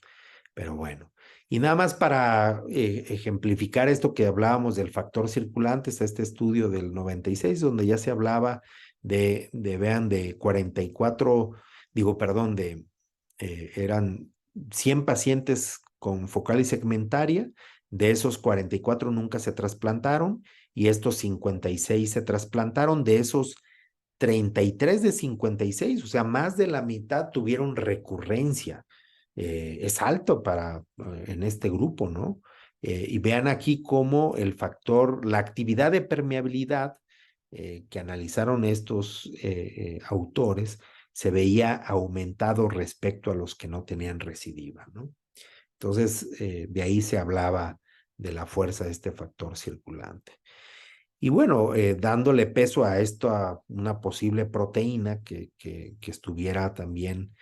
Speaker 3: Pero bueno, y nada más para ejemplificar esto que hablábamos del factor circulante, está este estudio del 96, donde ya se hablaba vean, de 44, digo, perdón, eran 100 pacientes con focal y segmentaria, de esos 44 nunca se trasplantaron y estos 56 se trasplantaron, de esos 33 de 56, o sea, más de la mitad tuvieron recurrencia. Es alto en este grupo, ¿no? Y vean aquí cómo el factor, la actividad de permeabilidad que analizaron estos autores se veía aumentado respecto a los que no tenían recidiva, ¿no? Entonces, de ahí se hablaba de la fuerza de este factor circulante. Y bueno, dándole peso a esto, a una posible proteína que estuviera también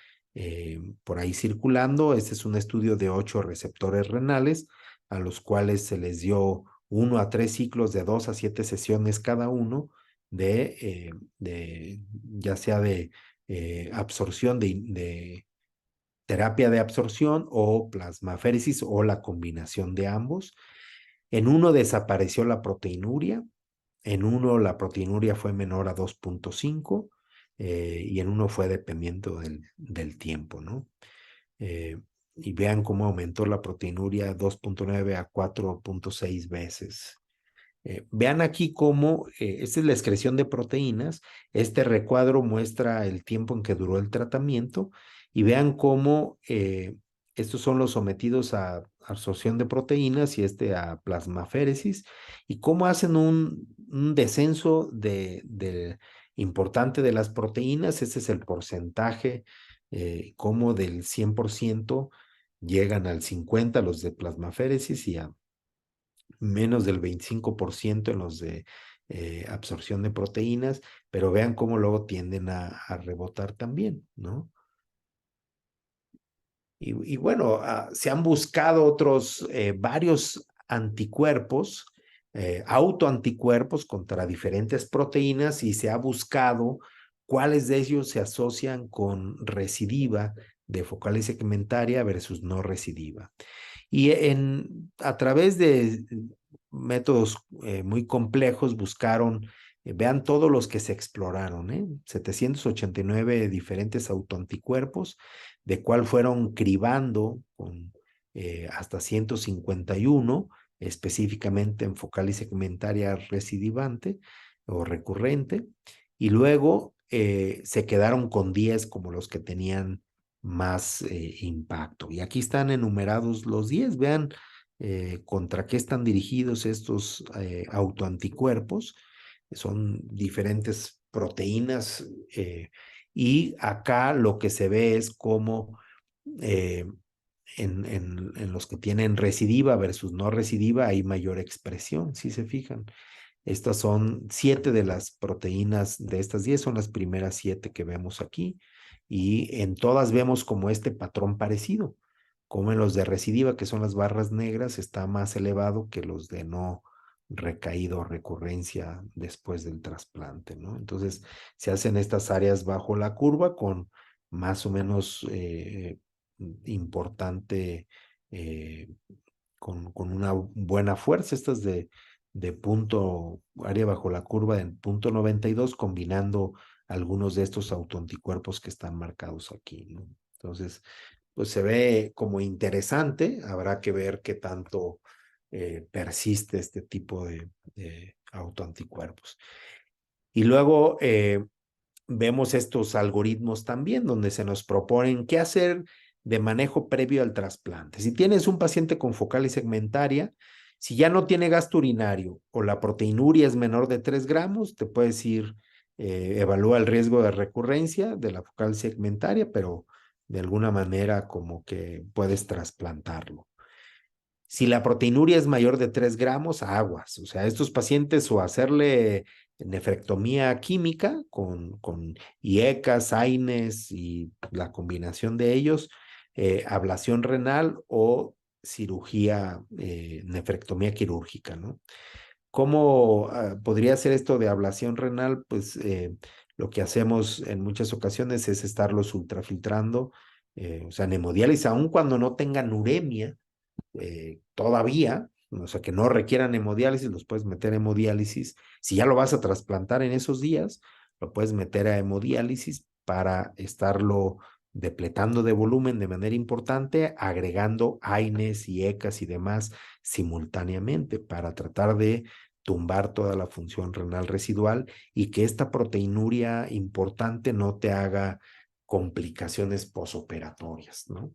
Speaker 3: por ahí circulando. Este es un estudio de 8 receptores renales, a los cuales se les dio 1 a 3 ciclos de 2 a 7 sesiones cada uno, ya sea de absorción, de terapia de absorción o plasmaféresis o la combinación de ambos. En uno desapareció la proteinuria, en uno la proteinuria fue menor a 2.5 y en uno fue dependiendo del tiempo, ¿no? Y vean cómo aumentó la proteinuria 2.9 a 4.6 veces. Vean aquí cómo, esta es la excreción de proteínas, este recuadro muestra el tiempo en que duró el tratamiento y vean cómo estos son los sometidos a absorción de proteínas y a plasmaféresis. ¿Y cómo hacen un descenso importante de las proteínas? Ese es el porcentaje, como del 100% llegan al 50% los de plasmaféresis y a menos del 25% en los de absorción de proteínas, pero vean cómo luego tienden a rebotar también, ¿no? Y bueno, se han buscado varios anticuerpos, autoanticuerpos contra diferentes proteínas y se ha buscado cuáles de ellos se asocian con recidiva de focal y segmentaria versus no recidiva. Y a través de métodos muy complejos buscaron, vean todos los que se exploraron, 789 diferentes autoanticuerpos, de cuál fueron cribando con hasta 151, específicamente en focal y segmentaria recidivante o recurrente, y luego se quedaron con 10 como los que tenían más impacto. Y aquí están enumerados los 10. Vean contra qué están dirigidos estos autoanticuerpos. Son diferentes proteínas y acá lo que se ve es cómo en los que tienen recidiva versus no recidiva hay mayor expresión, si se fijan. Estas son 7 de las proteínas de estas 10, son las primeras 7 que vemos aquí, y en todas vemos como este patrón parecido, como en los de recidiva, que son las barras negras, está más elevado que los de no recaído o recurrencia después del trasplante, ¿no? Entonces, se hacen estas áreas bajo la curva con más o menos importante, eh, con una buena fuerza, estas de punto, área bajo la curva en punto 92, combinando algunos de estos autoanticuerpos que están marcados aquí, ¿no? Entonces, pues se ve como interesante, habrá que ver qué tanto persiste este tipo de autoanticuerpos. Y luego vemos estos algoritmos también donde se nos proponen qué hacer de manejo previo al trasplante. Si tienes un paciente con focal y segmentaria, si ya no tiene gasto urinario o la proteinuria es menor de 3 gramos, te puedes ir, evalúa el riesgo de recurrencia de la focal segmentaria, pero de alguna manera como que puedes trasplantarlo. Si la proteinuria es mayor de 3 gramos, aguas. O sea, estos pacientes o hacerle nefrectomía química con IECAS, AINES y la combinación de ellos, ablación renal o cirugía, nefrectomía quirúrgica, ¿no? ¿Cómo podría ser esto de ablación renal? Pues lo que hacemos en muchas ocasiones es estarlos ultrafiltrando, o sea, en hemodiálisis, aun cuando no tengan uremia todavía, o sea, que no requieran hemodiálisis, los puedes meter a hemodiálisis. Si ya lo vas a trasplantar en esos días, lo puedes meter a hemodiálisis para estarlo depletando de volumen de manera importante, agregando AINES y ECAS y demás simultáneamente para tratar de tumbar toda la función renal residual y que esta proteinuria importante no te haga complicaciones posoperatorias, ¿no?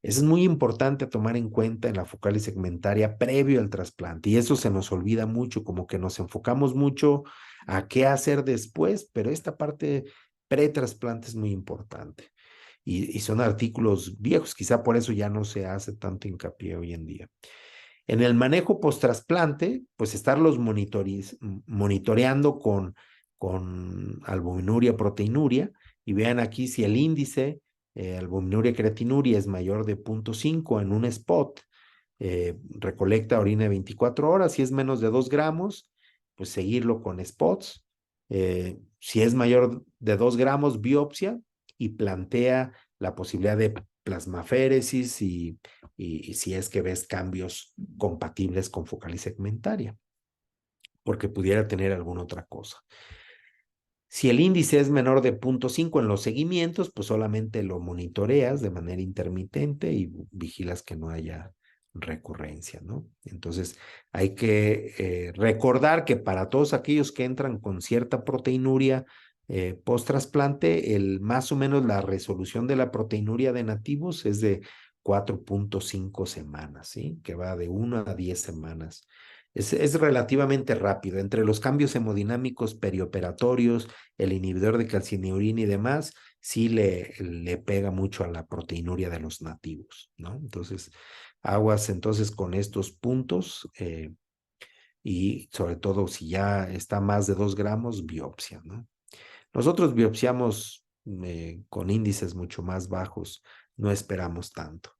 Speaker 3: Eso es muy importante tomar en cuenta en la focal y segmentaria previo al trasplante, y eso se nos olvida mucho, como que nos enfocamos mucho a qué hacer después, pero esta parte pre-trasplante es muy importante. Y son artículos viejos, quizá por eso ya no se hace tanto hincapié hoy en día. En el manejo post-trasplante, pues estarlos monitoreando con albuminuria, proteinuria, y vean aquí si el índice albuminuria, creatinuria es mayor de 0.5 en un spot, recolecta orina de 24 horas, si es menos de 2 gramos, pues seguirlo con spots, si es mayor de 2 gramos, biopsia, y plantea la posibilidad de plasmaféresis y si es que ves cambios compatibles con focal y segmentaria, porque pudiera tener alguna otra cosa. Si el índice es menor de 0.5 en los seguimientos, pues solamente lo monitoreas de manera intermitente y vigilas que no haya recurrencia, ¿no? Entonces, hay que recordar que para todos aquellos que entran con cierta proteinuria post-trasplante, más o menos la resolución de la proteinuria de nativos es de 4.5 semanas, ¿sí? Que va de 1 a 10 semanas. Es relativamente rápido. Entre los cambios hemodinámicos perioperatorios, el inhibidor de calcineurin y demás, sí le pega mucho a la proteinuria de los nativos, ¿no? Entonces, aguas entonces con estos puntos y sobre todo si ya está más de 2 gramos, biopsia, ¿no? Nosotros biopsiamos con índices mucho más bajos, no esperamos tanto.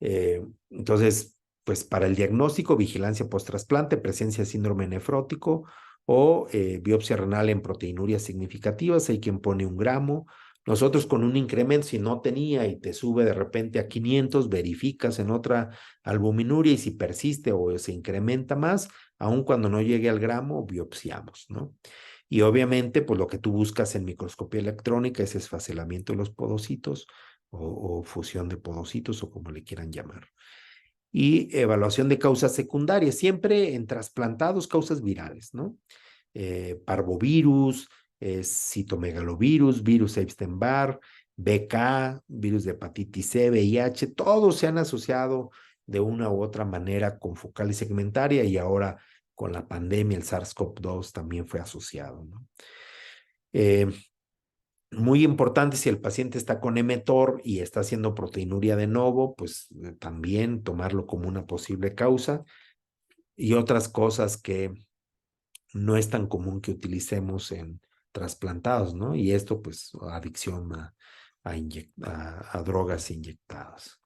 Speaker 3: Entonces, pues para el diagnóstico, vigilancia post-trasplante, presencia de síndrome nefrótico o biopsia renal en proteinurias significativas, hay quien pone 1 gramo. Nosotros con un incremento, si no tenía y te sube de repente a 500, verificas en otra albuminuria y si persiste o se incrementa más, aun cuando no llegue al gramo, biopsiamos, ¿no? Y obviamente, pues lo que tú buscas en microscopía electrónica es esfacelamiento de los podocitos o fusión de podocitos o como le quieran llamar. Y evaluación de causas secundarias, siempre en trasplantados, causas virales, ¿no? Parvovirus, citomegalovirus, virus Epstein-Barr, BK, virus de hepatitis C, VIH, todos se han asociado de una u otra manera con focal y segmentaria y ahora con la pandemia el SARS-CoV-2 también fue asociado, ¿no? Muy importante, si el paciente está con mTOR y está haciendo proteinuria de novo, pues también tomarlo como una posible causa y otras cosas que no es tan común que utilicemos en trasplantados, ¿no? Y esto, pues, adicción a drogas inyectadas.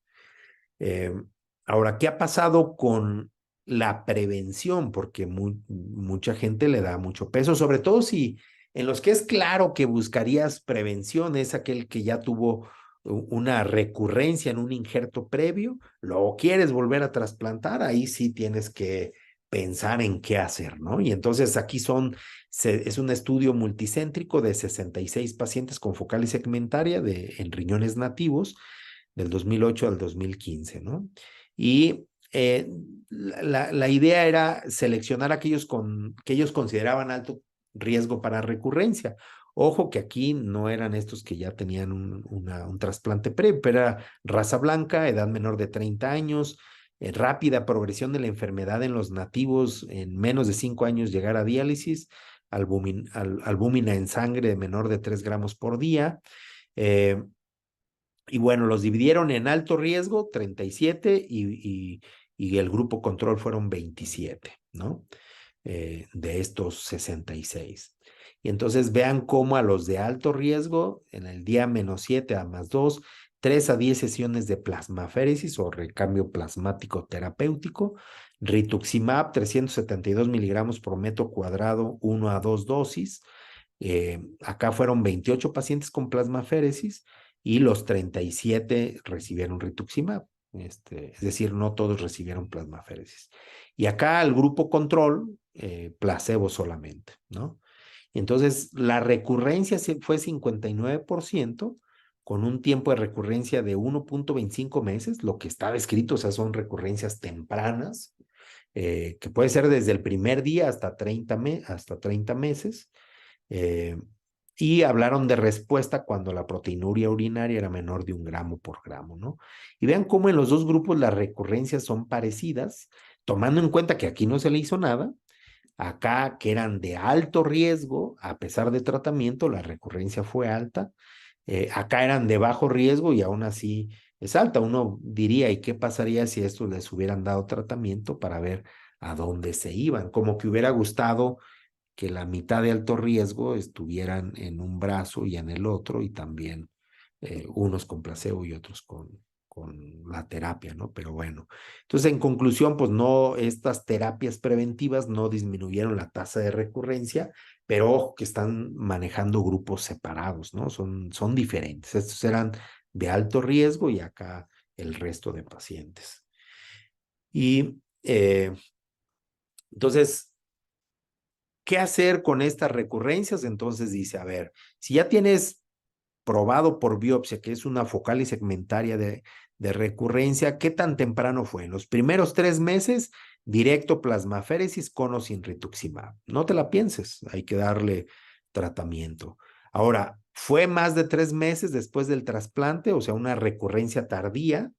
Speaker 3: Ahora, ¿qué ha pasado con la prevención? Porque mucha gente le da mucho peso, sobre todo si en los que es claro que buscarías prevención, es aquel que ya tuvo una recurrencia en un injerto previo, lo quieres volver a trasplantar, ahí sí tienes que pensar en qué hacer, ¿no? Y entonces aquí es un estudio multicéntrico de 66 pacientes con focal y segmentaria en riñones nativos del 2008 al 2015, ¿no? Y la idea era seleccionar aquellos que ellos consideraban alto riesgo para recurrencia. Ojo que aquí no eran estos que ya tenían un trasplante previo, pero era raza blanca, edad menor de 30 años, rápida progresión de la enfermedad en los nativos, en menos de 5 años llegar a diálisis, albúmina en sangre de menor de 3 gramos por día. Y bueno, los dividieron en alto riesgo, 37, y el grupo control fueron 27, ¿no? De estos 66. Y entonces vean cómo a los de alto riesgo, en el día -7 a +2, 3 a 10 sesiones de plasmaféresis o recambio plasmático terapéutico, rituximab 372 miligramos por metro cuadrado, 1 a 2 dosis. Acá fueron 28 pacientes con plasmaféresis y los 37 recibieron rituximab. Es decir, no todos recibieron plasmaféresis. Y acá el grupo control, placebo solamente, ¿no? Entonces, la recurrencia fue 59%, con un tiempo de recurrencia de 1.25 meses, lo que estaba escrito, o sea, son recurrencias tempranas, que puede ser desde el primer día hasta 30 meses. Y hablaron de respuesta cuando la proteinuria urinaria era menor de 1 gramo por gramo, ¿no? Y vean cómo en los dos grupos las recurrencias son parecidas, tomando en cuenta que aquí no se le hizo nada, acá que eran de alto riesgo, a pesar de tratamiento, la recurrencia fue alta, acá eran de bajo riesgo y aún así es alta. Uno diría, ¿y qué pasaría si estos les hubieran dado tratamiento para ver a dónde se iban? Como que hubiera gustado que la mitad de alto riesgo estuvieran en un brazo y en el otro, y también unos con placebo y otros con la terapia, ¿no? Pero bueno, entonces en conclusión, pues no, estas terapias preventivas no disminuyeron la tasa de recurrencia, pero ojo que están manejando grupos separados, ¿no? Son diferentes. Estos eran de alto riesgo y acá el resto de pacientes. Y entonces, ¿qué hacer con estas recurrencias? Entonces dice, a ver, si ya tienes probado por biopsia que es una focal y segmentaria de recurrencia, ¿qué tan temprano fue? En los primeros 3 meses, directo plasmaféresis con o sin rituximab. No te la pienses, hay que darle tratamiento. Ahora, ¿fue más de 3 meses después del trasplante? O sea, una recurrencia tardía.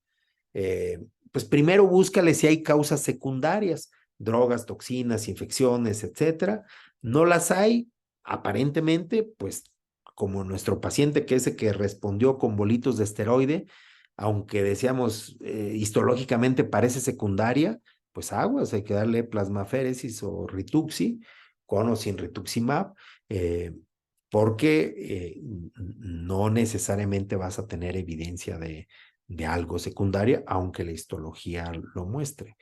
Speaker 3: pues primero búscale si hay causas secundarias, drogas, toxinas, infecciones, etcétera. No las hay, aparentemente, pues como nuestro paciente que ese que respondió con bolitos de esteroide, aunque decíamos histológicamente parece secundaria, pues aguas, hay que darle plasmaféresis o rituxi, con o sin rituximab, porque no necesariamente vas a tener evidencia de algo secundario, aunque la histología lo muestre.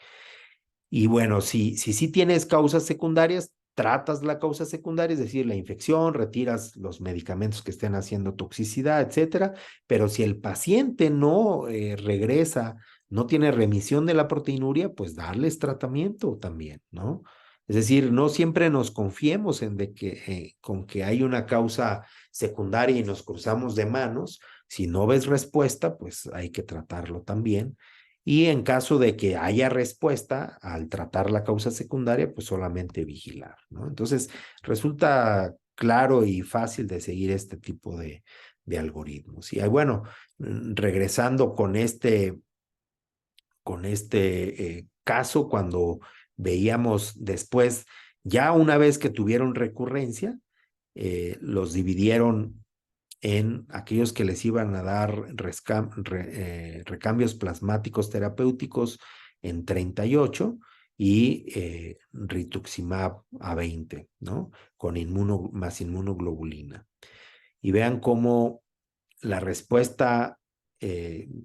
Speaker 3: Y bueno, si sí tienes causas secundarias, tratas la causa secundaria, es decir, la infección, retiras los medicamentos que estén haciendo toxicidad, etcétera. Pero si el paciente no regresa, no tiene remisión de la proteinuria, pues darles tratamiento también, ¿no? Es decir, no siempre nos confiemos en de que con que hay una causa secundaria y nos cruzamos de manos. Si no ves respuesta, pues hay que tratarlo también. Y en caso de que haya respuesta al tratar la causa secundaria, pues solamente vigilar, ¿no? Entonces, resulta claro y fácil de seguir este tipo de algoritmos. Y bueno, regresando con este caso, cuando veíamos después, ya una vez que tuvieron recurrencia, los dividieron en aquellos que les iban a dar recambios plasmáticos terapéuticos en 38 y rituximab a 20, ¿no? Con más inmunoglobulina. Y vean cómo la respuesta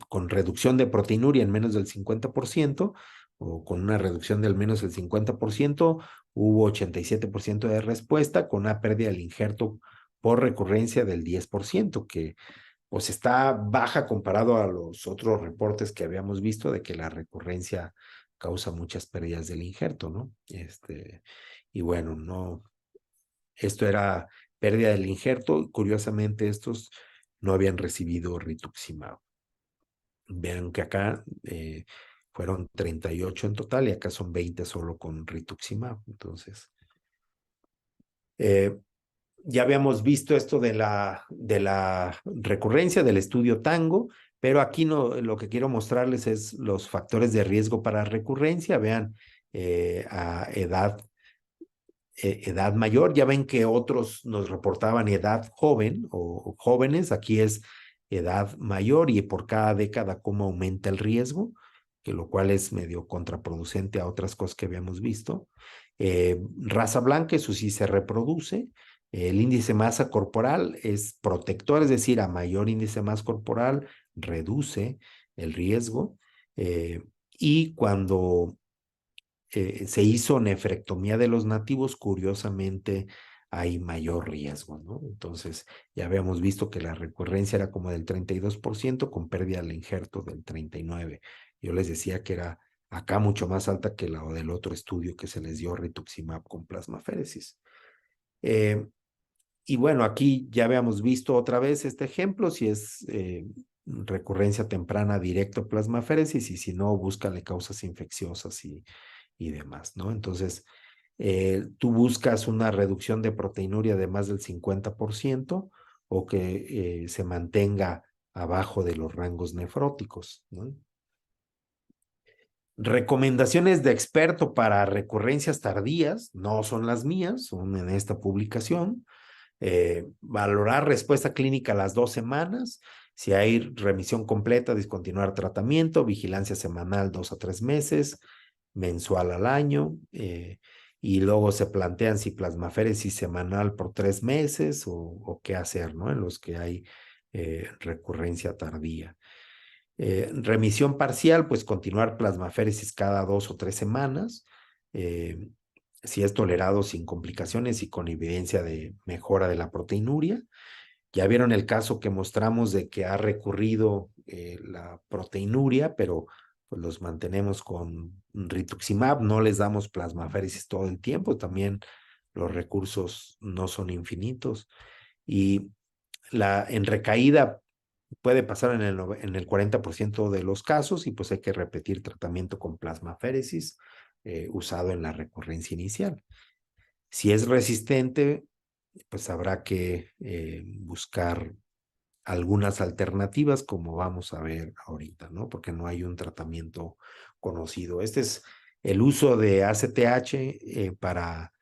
Speaker 3: con reducción de proteinuria en menos del 50% o con una reducción de al menos el 50%, hubo 87% de respuesta con una pérdida del injerto por recurrencia del 10%, que pues está baja comparado a los otros reportes que habíamos visto de que la recurrencia causa muchas pérdidas del injerto, ¿no? Y bueno, no, esto era pérdida del injerto. Curiosamente, estos no habían recibido rituximab. Vean que acá fueron 38 en total y acá son 20 solo con rituximab. Entonces, ya habíamos visto esto de la recurrencia del estudio Tango, pero aquí no, lo que quiero mostrarles es los factores de riesgo para recurrencia. Vean, a edad mayor, ya ven que otros nos reportaban edad joven o jóvenes, aquí es edad mayor y por cada década cómo aumenta el riesgo, que lo cual es medio contraproducente a otras cosas que habíamos visto. Raza blanca, eso sí se reproduce. El índice de masa corporal es protector, es decir, a mayor índice de masa corporal reduce el riesgo. Y cuando se hizo nefrectomía de los nativos, curiosamente hay mayor riesgo, ¿no? Entonces, ya habíamos visto que la recurrencia era como del 32% con pérdida del injerto del 39%. Yo les decía que era acá mucho más alta que la del otro estudio que se les dio rituximab con plasmaféresis. Y bueno, aquí ya habíamos visto otra vez este ejemplo, si es recurrencia temprana directo plasmaféresis y si no, búscale causas infecciosas y demás, ¿no? Entonces, tú buscas una reducción de proteinuria de más del 50% o que se mantenga abajo de los rangos nefróticos, ¿no? Recomendaciones de experto para recurrencias tardías no son las mías, son en esta publicación. Valorar respuesta clínica a las 2 semanas. Si hay remisión completa, discontinuar tratamiento, vigilancia semanal 2 a 3 meses, mensual al año, y luego se plantean si plasmaféresis semanal por 3 meses o qué hacer, ¿no? En los que hay recurrencia tardía. Remisión parcial, pues continuar plasmaféresis cada 2 o 3 semanas. Si es tolerado sin complicaciones y con evidencia de mejora de la proteinuria. Ya vieron el caso que mostramos de que ha recurrido la proteinuria, pero pues los mantenemos con rituximab, no les damos plasmaféresis todo el tiempo, también los recursos no son infinitos. Y en recaída puede pasar en el 40% de los casos y pues hay que repetir tratamiento con plasmaféresis usado en la recurrencia inicial. Si es resistente, pues habrá que buscar algunas alternativas, como vamos a ver ahorita, ¿no? Porque no hay un tratamiento conocido. Este es el uso de ACTH para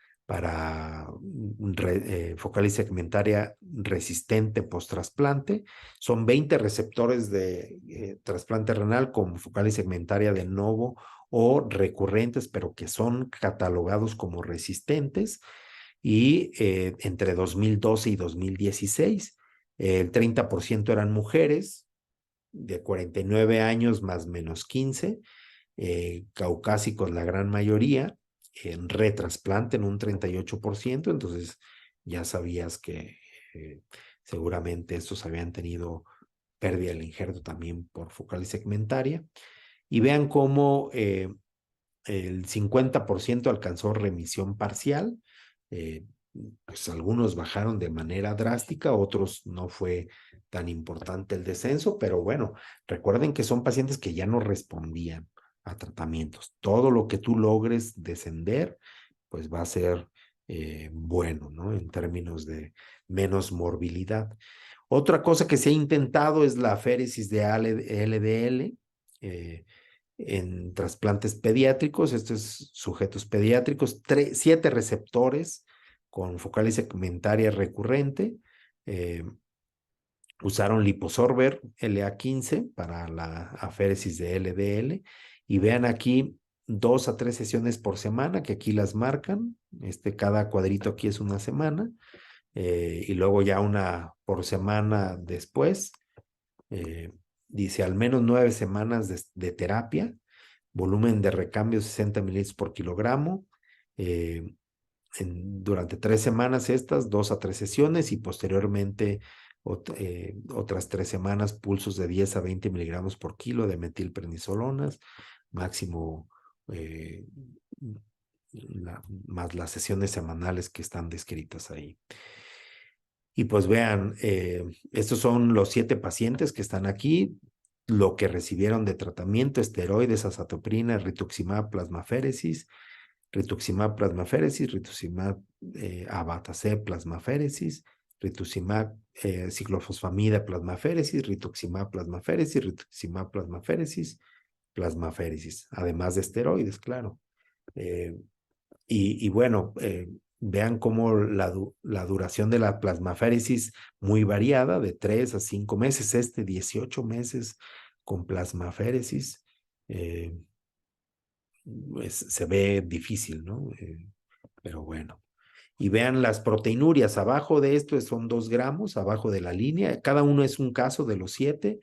Speaker 3: focal segmentaria resistente post-trasplante. Son 20 receptores de trasplante renal con focal segmentaria de novo o recurrentes, pero que son catalogados como resistentes, y entre 2012 y 2016, el 30% eran mujeres de 49 años más menos 15, caucásicos la gran mayoría, en retrasplante en un 38%, entonces ya sabías que seguramente estos habían tenido pérdida del injerto también por focal segmentaria. Y vean cómo el 50% alcanzó remisión parcial. Pues algunos bajaron de manera drástica, otros no fue tan importante el descenso, pero bueno, recuerden que son pacientes que ya no respondían a tratamientos. Todo lo que tú logres descender, pues va a ser bueno, ¿no? En términos de menos morbilidad. Otra cosa que se ha intentado es la aféresis de LDL. En trasplantes pediátricos, estos sujetos pediátricos, 7 receptores con focal segmentaria recurrente, usaron liposorber LA15 para la aféresis de LDL, y vean aquí 2 a 3 sesiones por semana, que aquí las marcan, cada cuadrito aquí es una semana, y luego ya una por semana después. Dice al menos 9 semanas de terapia, volumen de recambio 60 mililitros por kilogramo, durante 3 semanas estas, 2 a 3 sesiones, y posteriormente otras 3 semanas, pulsos de 10 a 20 miligramos por kilo de metilprednisolonas, máximo, más las sesiones semanales que están descritas ahí. Y pues vean, estos son los 7 pacientes que están aquí, lo que recibieron de tratamiento: esteroides, azatoprina, rituximab, plasmaféresis, rituximab, abatacept, plasmaféresis, rituximab, ciclofosfamida, plasmaféresis, rituximab, plasmaféresis, además de esteroides, claro. Y bueno, vean cómo la duración de la plasmaféresis muy variada, de 3 a 5 meses, 18 meses con plasmaféresis. Se ve difícil, ¿no? Pero bueno. Y vean las proteinurias, abajo de esto son 2 gramos, abajo de la línea, cada uno es un caso de los 7,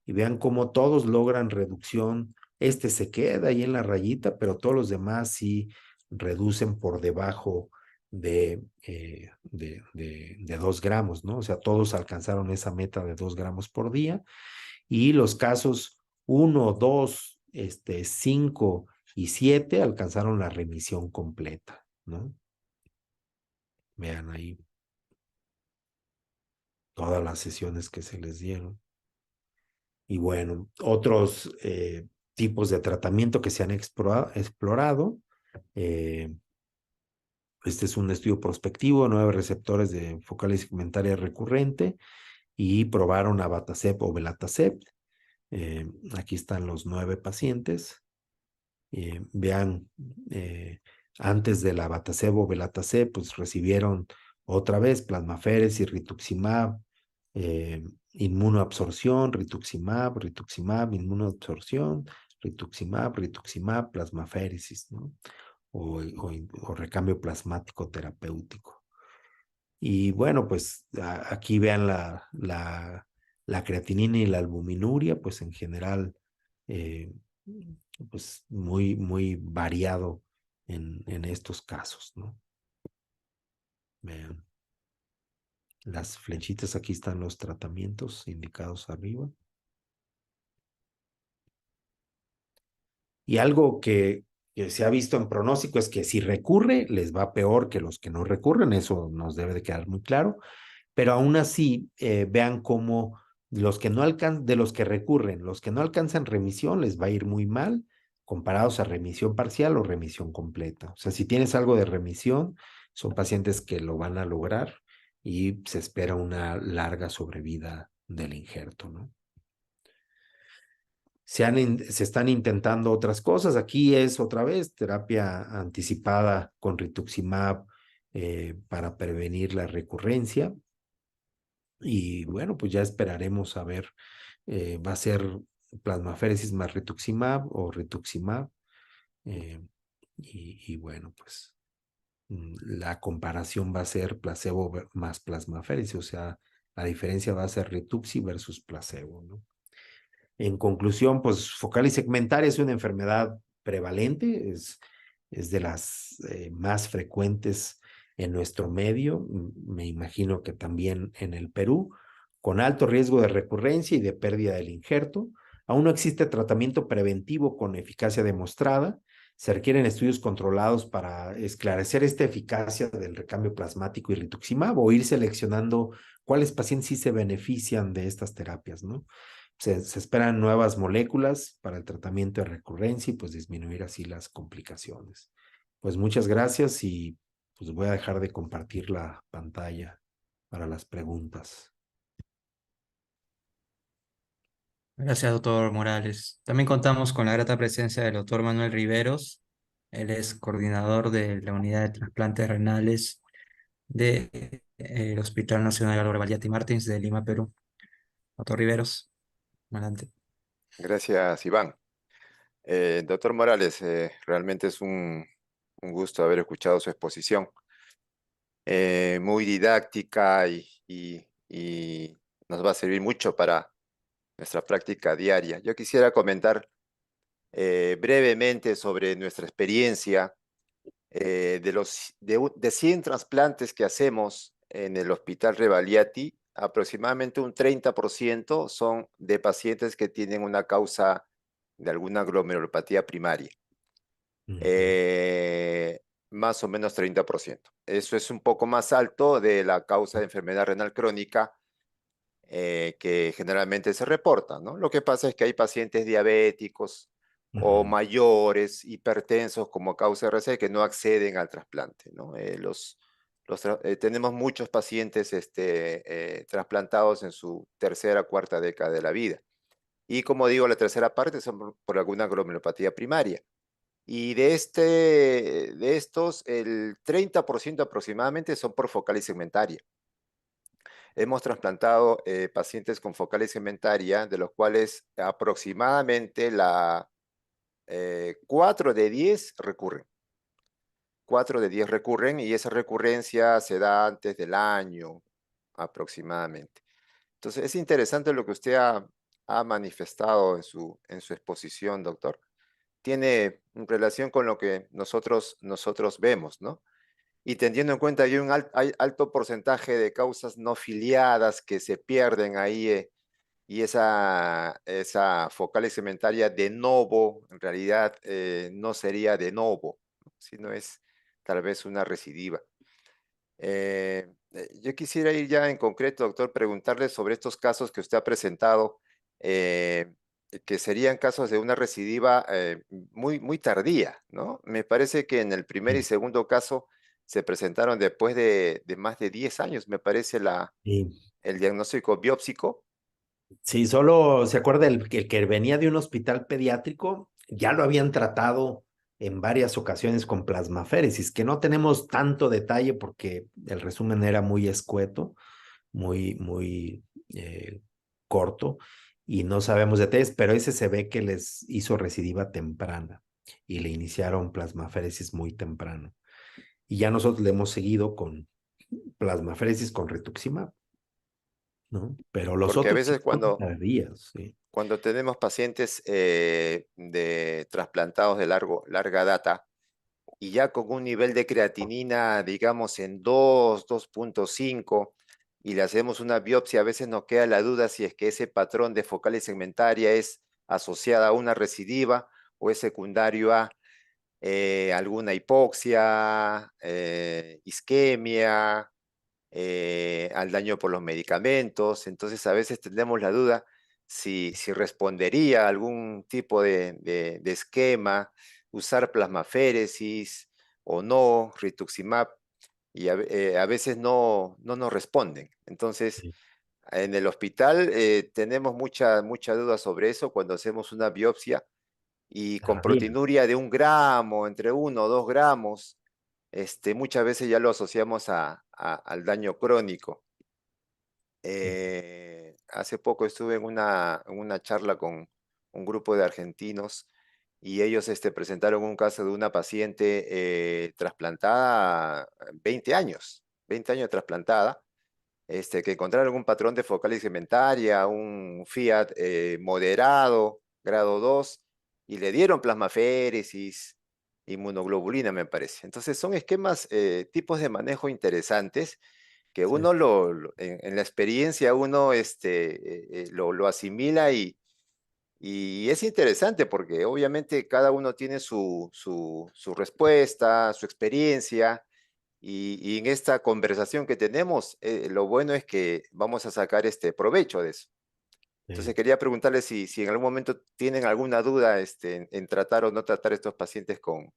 Speaker 3: y vean cómo todos logran reducción. Se queda ahí en la rayita, pero todos los demás sí reducen por debajo de 2 gramos, ¿no? O sea, todos alcanzaron esa meta de 2 gramos por día, y los casos 1, 2, 5 y 7 alcanzaron la remisión completa, ¿no? Vean ahí todas las sesiones que se les dieron. Y bueno, otros tipos de tratamiento que se han explorado. Este es un estudio prospectivo, 9 receptores de focal segmentaria recurrente, y probaron abatacept o belatacept. Aquí están los 9 pacientes. Vean, antes de la abatacept o belatacept, pues recibieron otra vez plasmaféresis, rituximab, inmunoabsorción, rituximab, inmunoabsorción, rituximab, plasmaféresis, ¿no? O recambio plasmático terapéutico. Y bueno, pues aquí vean la creatinina y la albuminuria, pues en general, pues muy variado en estos casos, ¿no? Vean. Las flechitas, aquí están los tratamientos indicados arriba. Y algo que se ha visto en pronóstico es que si recurre, les va peor que los que no recurren. Eso nos debe de quedar muy claro. Pero aún así, vean cómo los que no alcanzan, de los que recurren, los que no alcanzan remisión, les va a ir muy mal comparados a remisión parcial o remisión completa. O sea, si tienes algo de remisión, son pacientes que lo van a lograr, y se espera una larga sobrevida del injerto, ¿no? Se están intentando otras cosas. Aquí es otra vez terapia anticipada con rituximab para prevenir la recurrencia. Y bueno, pues ya esperaremos a ver, va a ser plasmaféresis más rituximab o rituximab. eh, y bueno, pues la comparación va a ser placebo más plasmaféresis, o sea, la diferencia va a ser rituxi versus placebo, ¿no? En conclusión, pues focal y segmentaria es una enfermedad prevalente, es de las más frecuentes en nuestro medio, me imagino que también en el Perú, con alto riesgo de recurrencia y de pérdida del injerto. Aún no existe tratamiento preventivo con eficacia demostrada. Se requieren estudios controlados para esclarecer esta eficacia del recambio plasmático y rituximab o ir seleccionando cuáles pacientes sí se benefician de estas terapias, ¿no? Se esperan nuevas moléculas para el tratamiento de recurrencia y pues disminuir así las complicaciones. Pues muchas gracias y pues voy a dejar de compartir la pantalla para las preguntas.
Speaker 1: Gracias, doctor Morales. También contamos con la grata presencia del doctor Manuel Riveros. Él es coordinador de la unidad de trasplantes renales del Hospital Nacional Álvaro Valiati Martins de Lima, Perú. Doctor Riveros, adelante.
Speaker 4: Gracias, Iván. Doctor Morales, realmente es un gusto haber escuchado su exposición. Muy didáctica y nos va a servir mucho para nuestra práctica diaria. Yo quisiera comentar brevemente sobre nuestra experiencia de 100 trasplantes que hacemos en el Hospital Revaliati. Aproximadamente un 30% son de pacientes que tienen una causa de alguna glomerulopatía primaria. Eh, Más o menos 30%. Eso es un poco más alto de la causa de enfermedad renal crónica que generalmente se reporta, ¿no? Lo que pasa es que hay pacientes diabéticos o mayores, hipertensos como causa RC que no acceden al trasplante, ¿no? Tenemos muchos pacientes trasplantados en su tercera, cuarta década de la vida. Y como digo, la tercera parte son por alguna glomerulopatía primaria. Y de estos, el 30% aproximadamente son por focal y segmentaria. Hemos trasplantado pacientes con focal y segmentaria, de los cuales aproximadamente 4 de 10 recurren. 4 de 10 recurren y esa recurrencia se da antes del año aproximadamente. Entonces es interesante lo que usted ha manifestado en su exposición, doctor. Tiene relación con lo que nosotros vemos, ¿no? Y teniendo en cuenta que hay alto porcentaje de causas no filiadas que se pierden ahí, y esa focal segmentaria de novo, en realidad no sería de novo, sino es tal vez una recidiva. Yo quisiera ir ya en concreto, doctor, preguntarle sobre estos casos que usted ha presentado, que serían casos de una recidiva muy tardía, ¿no? Me parece que en el primer y segundo caso se presentaron después de más de 10 años, me parece
Speaker 3: Sí.
Speaker 4: el diagnóstico biópsico.
Speaker 3: Sí, solo se acuerda el que venía de un hospital pediátrico, ya lo habían tratado en varias ocasiones con plasmaféresis, que no tenemos tanto detalle porque el resumen era muy escueto, muy corto, y no sabemos detalles, pero ese se ve que les hizo recidiva temprana y le iniciaron plasmaféresis muy temprano. Y ya nosotros le hemos seguido con plasmaféresis con rituximab, ¿no? Pero los
Speaker 4: Porque a
Speaker 3: otros sí
Speaker 4: veces
Speaker 3: son tardías, sí.
Speaker 4: cuando tenemos pacientes de trasplantados de larga data, y ya con un nivel de creatinina, digamos, en 2.5, y le hacemos una biopsia, a veces nos queda la duda si es que ese patrón de focal y segmentaria es asociada a una recidiva o es secundario a alguna hipoxia, isquemia, al daño por los medicamentos. Entonces, a veces tenemos la duda si respondería a algún tipo de esquema, usar plasmaféresis o no, rituximab, y a veces no nos responden. Entonces,
Speaker 3: Sí.
Speaker 4: En el hospital tenemos mucha duda sobre eso cuando hacemos una biopsia y con
Speaker 3: Tardía.
Speaker 4: proteinuria de 1 gramo, entre 1 o 2 gramos, muchas veces ya lo asociamos al daño crónico. Hace poco estuve en una charla con un grupo de argentinos y ellos presentaron un caso de una paciente trasplantada 20 años trasplantada, que encontraron un patrón de focal segmentaria, un Fiat moderado, grado 2, y le dieron plasmaféresis, inmunoglobulina, me parece. Entonces son esquemas, tipos de manejo interesantes que
Speaker 3: Sí.
Speaker 4: uno en la experiencia uno lo asimila y es interesante porque obviamente cada uno tiene su respuesta, su experiencia y en esta conversación que tenemos, lo bueno es que vamos a sacar provecho de eso. Entonces quería preguntarles si en algún momento tienen alguna duda en tratar o no tratar estos pacientes con...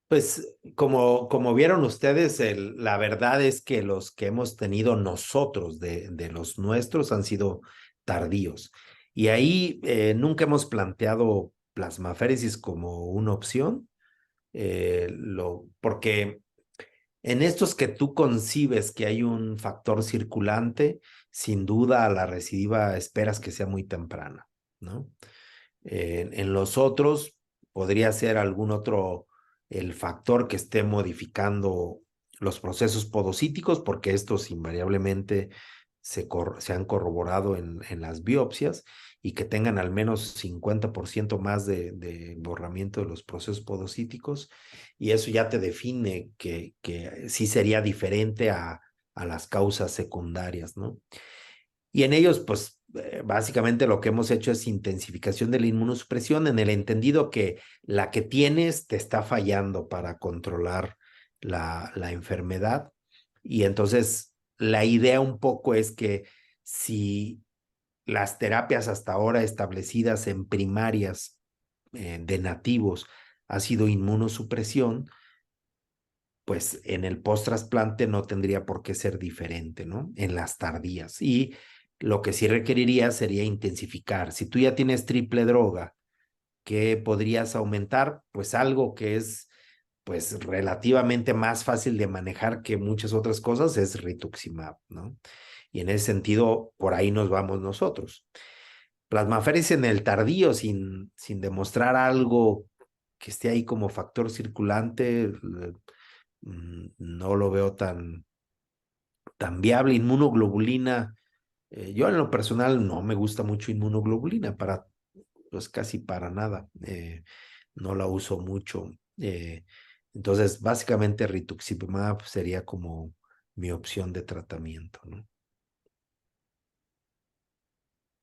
Speaker 3: Pues como vieron ustedes, la verdad es que los que hemos tenido nosotros de los nuestros han sido tardíos. Y ahí nunca hemos planteado plasmaféresis como una opción, porque en estos que tú concibes que hay un factor circulante, sin duda a la recidiva esperas que sea muy temprana, ¿no? En los otros podría ser algún otro, el factor que esté modificando los procesos podocíticos, porque estos invariablemente se han corroborado en las biopsias y que tengan al menos 50% más de borramiento de los procesos podocíticos, y eso ya te define que sí sería diferente a las causas secundarias, ¿no? Y en ellos, pues, básicamente lo que hemos hecho es intensificación de la inmunosupresión en el entendido que la que tienes te está fallando para controlar la enfermedad. Y entonces, la idea un poco es que si las terapias hasta ahora establecidas en primarias de nativos ha sido inmunosupresión, pues en el post-trasplante no tendría por qué ser diferente, ¿no? En las tardías. Y lo que sí requeriría sería intensificar. Si tú ya tienes triple droga, ¿qué podrías aumentar? Pues algo que es pues relativamente más fácil de manejar que muchas otras cosas es rituximab, ¿no? Y en ese sentido, por ahí nos vamos nosotros. Plasmaféresis en el tardío sin demostrar algo que esté ahí como factor circulante, no lo veo tan viable. Inmunoglobulina, yo en lo personal no me gusta mucho inmunoglobulina, pues casi para nada, no la uso mucho. Entonces, básicamente rituximab sería como mi opción de tratamiento, ¿no?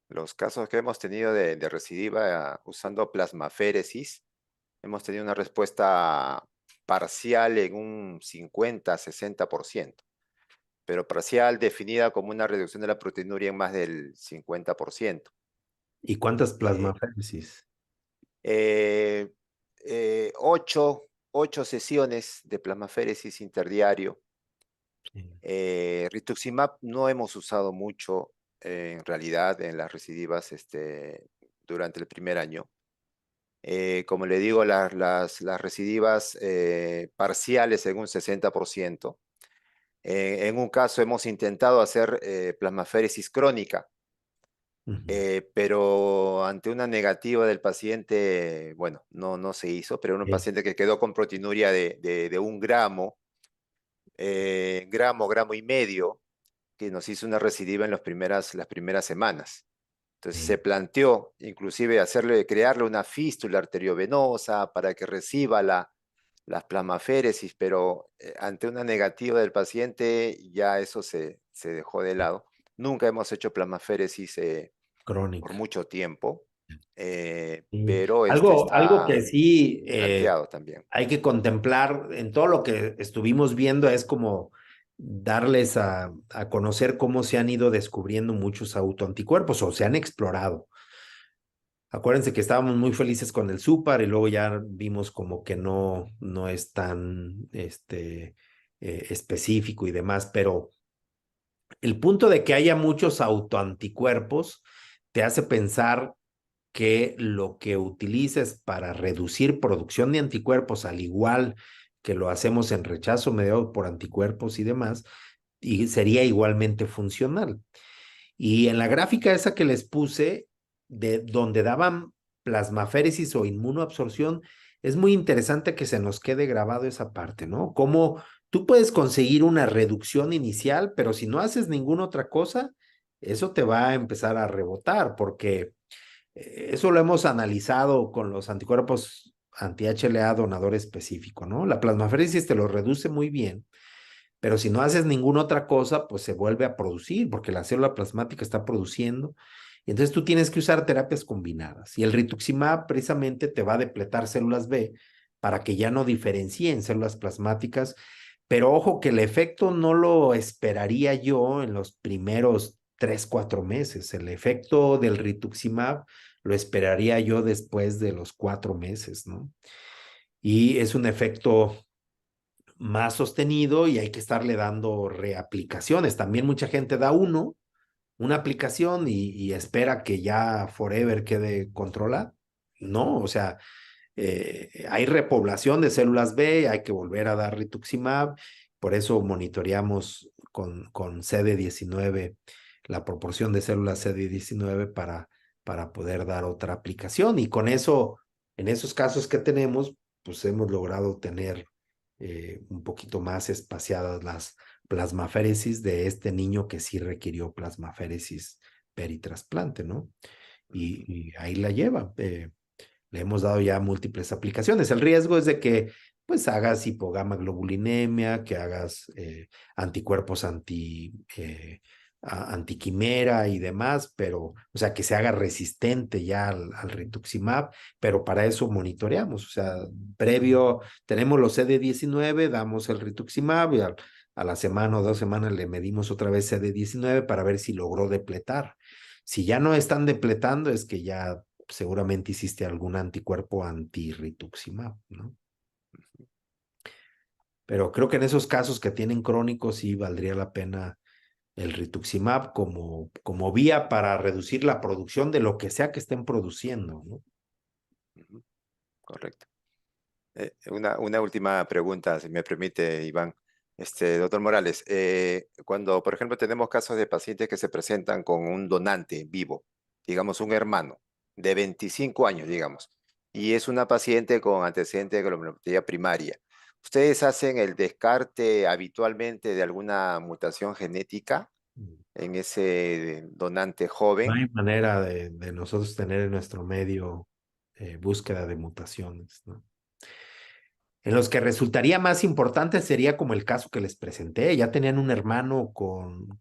Speaker 4: Los casos que hemos tenido de recidiva usando plasmaféresis, hemos tenido una respuesta parcial en un 50-60%, pero parcial definida como una reducción de la proteinuria en más del 50%.
Speaker 3: ¿Y cuántas
Speaker 4: Eh,
Speaker 3: plasmaféresis?
Speaker 4: eh, ocho sesiones de plasmaféresis interdiario.
Speaker 3: Sí.
Speaker 4: Rituximab no hemos usado mucho en realidad en las recidivas durante el primer año. Como le digo, las recidivas parciales en un 60%. En un caso hemos intentado hacer plasmaféresis crónica,
Speaker 3: Ujú.
Speaker 4: pero ante una negativa del paciente, bueno, no se hizo, pero era un
Speaker 3: Sí.
Speaker 4: paciente que quedó con proteinuria de 1 gramo, gramo y medio, que nos hizo una recidiva en las primeras semanas. Entonces se
Speaker 3: Sí.
Speaker 4: planteó inclusive crearle una fístula arteriovenosa para que reciba las plasmaféresis, pero ante una negativa del paciente ya eso se dejó de lado. Nunca hemos hecho plasmaféresis por
Speaker 3: Crónica.
Speaker 4: mucho tiempo,
Speaker 3: Sí.
Speaker 4: pero
Speaker 3: Algo que
Speaker 4: está
Speaker 3: sí
Speaker 4: planteado también.
Speaker 3: hay que contemplar en todo lo que estuvimos viendo es como darles a conocer cómo se han ido descubriendo muchos autoanticuerpos o se han explorado. Acuérdense que estábamos muy felices con el SUPAR y luego ya vimos como que no es tan específico y demás, pero El punto de que haya muchos autoanticuerpos te hace pensar que lo que utilices para reducir producción de anticuerpos, al igual que lo hacemos en rechazo mediado por anticuerpos y demás, y sería igualmente funcional. Y en la gráfica esa que les puse, de donde daban plasmaféresis o inmunoabsorción, es muy interesante que se nos quede grabado esa parte, ¿no? Cómo tú puedes conseguir una reducción inicial, pero si no haces ninguna otra cosa, eso te va a empezar a rebotar, porque eso lo hemos analizado con los anticuerpos anti-HLA donador específico, ¿no? La plasmaféresis te lo reduce muy bien, pero si no haces ninguna otra cosa, pues se vuelve a producir, porque la célula plasmática está produciendo. Y entonces tú tienes que usar terapias combinadas. Y el rituximab precisamente te va a depletar células B para que ya no diferencien células plasmáticas. Pero ojo que el efecto no lo esperaría yo en los primeros 3, 4 meses. El efecto del rituximab lo esperaría yo después de los 4 meses, ¿no? Y es un efecto más sostenido y hay que estarle dando reaplicaciones. También mucha gente da una aplicación y espera que ya forever quede controlada. No, o sea, hay repoblación de células B, hay que volver a dar rituximab, por eso monitoreamos con CD19 la proporción de células CD19 para poder dar otra aplicación y con eso, en esos casos que tenemos, pues hemos logrado tener un poquito más espaciadas las plasmaféresis de este niño que sí requirió plasmaféresis peritrasplante, ¿no? Y ahí la lleva. Le hemos dado ya múltiples aplicaciones. El riesgo es de que pues hagas hipogamaglobulinemia, que hagas anticuerpos antiquimera y demás, pero, o sea, que se haga resistente ya al rituximab, pero para eso monitoreamos, o sea, previo, tenemos los CD19, damos el rituximab y a la semana o 2 semanas le medimos otra vez CD19 para ver si logró depletar. Si ya no están depletando, es que ya seguramente hiciste algún anticuerpo anti-rituximab, ¿no? Pero creo que en esos casos que tienen crónicos sí valdría la pena el rituximab como vía para reducir la producción de lo que sea que estén produciendo, ¿no?
Speaker 4: Ujú, correcto. Una última pregunta, si me permite, Iván. Doctor Morales, cuando, por ejemplo, tenemos casos de pacientes que se presentan con un donante vivo, digamos un hermano de 25 años, digamos, y es una paciente con antecedente de glomerulopatía primaria, ¿ustedes hacen el descarte habitualmente de alguna mutación genética en ese donante
Speaker 3: No
Speaker 4: joven?
Speaker 3: hay manera de nosotros tener en nuestro medio búsqueda de mutaciones, ¿no? En los que resultaría más importante sería como el caso que les presenté. Ya tenían un hermano con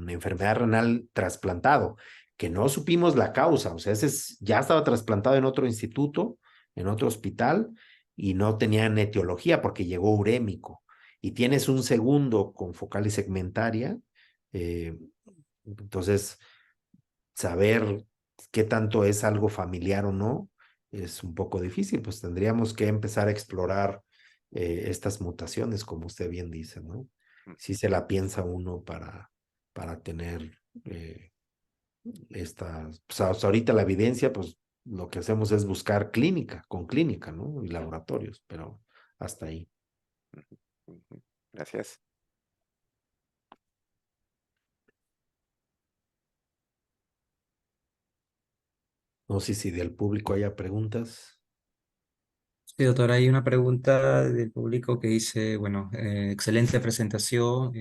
Speaker 3: enfermedad renal trasplantado, que no supimos la causa. O sea, ya estaba trasplantado en otro instituto, en otro hospital, y no tenían etiología porque llegó urémico. Y tienes un segundo con focal y segmentaria. eh, entonces, saber qué tanto es algo familiar o no es un poco difícil, pues tendríamos que empezar a explorar estas mutaciones, como usted bien dice, ¿no? Si se la piensa uno para tener estas, pues hasta ahorita la evidencia, pues lo que hacemos es buscar con clínica, ¿no? Y laboratorios, pero hasta ahí.
Speaker 4: Ujú, gracias.
Speaker 3: No sé si del público haya preguntas.
Speaker 1: Sí, doctor, hay una pregunta del público que dice, bueno, excelente presentación.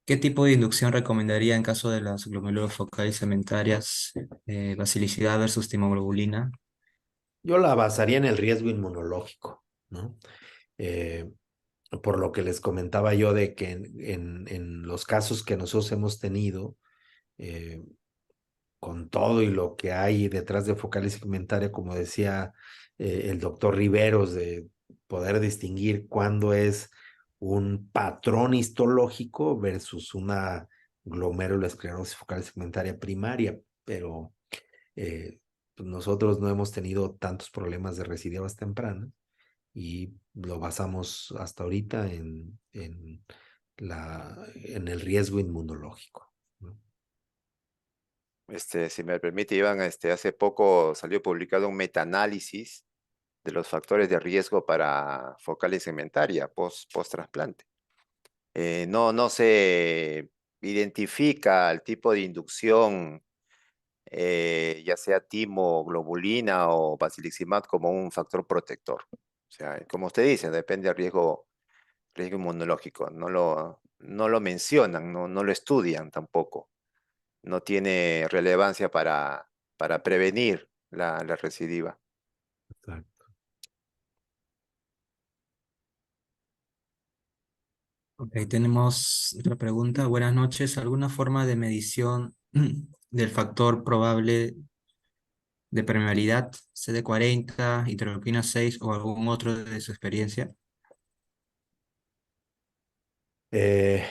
Speaker 1: ¿Qué tipo de inducción recomendaría en caso de las glomérulas focales cementarias, basilicidad versus timoglobulina?
Speaker 3: Yo la basaría en el riesgo inmunológico, ¿no? Eh, por lo que les comentaba yo de que en los casos que nosotros hemos tenido, eh, con todo y lo que hay detrás de focal y segmentaria, como decía el doctor Riveros, de poder distinguir cuándo es un patrón histológico versus una glomerulosclerosis focal y segmentaria primaria, pero pues nosotros no hemos tenido tantos problemas de recidivas tempranas y lo basamos hasta ahorita en en el riesgo inmunológico, ¿no?
Speaker 4: Si me permite, Iván, hace poco salió publicado un metaanálisis de los factores de riesgo para focalitis segmentaria post-trasplante. No se identifica el tipo de inducción, ya sea timoglobulina o basiliximab, como un factor protector. O sea, como usted dice, depende del riesgo inmunológico. No lo mencionan, no lo estudian tampoco. No tiene relevancia para prevenir la recidiva.
Speaker 3: Exacto.
Speaker 1: Ok, tenemos otra pregunta. Buenas noches. ¿Alguna forma de medición del factor probable de permeabilidad, CD40, interleuquina 6 o algún otro de su experiencia?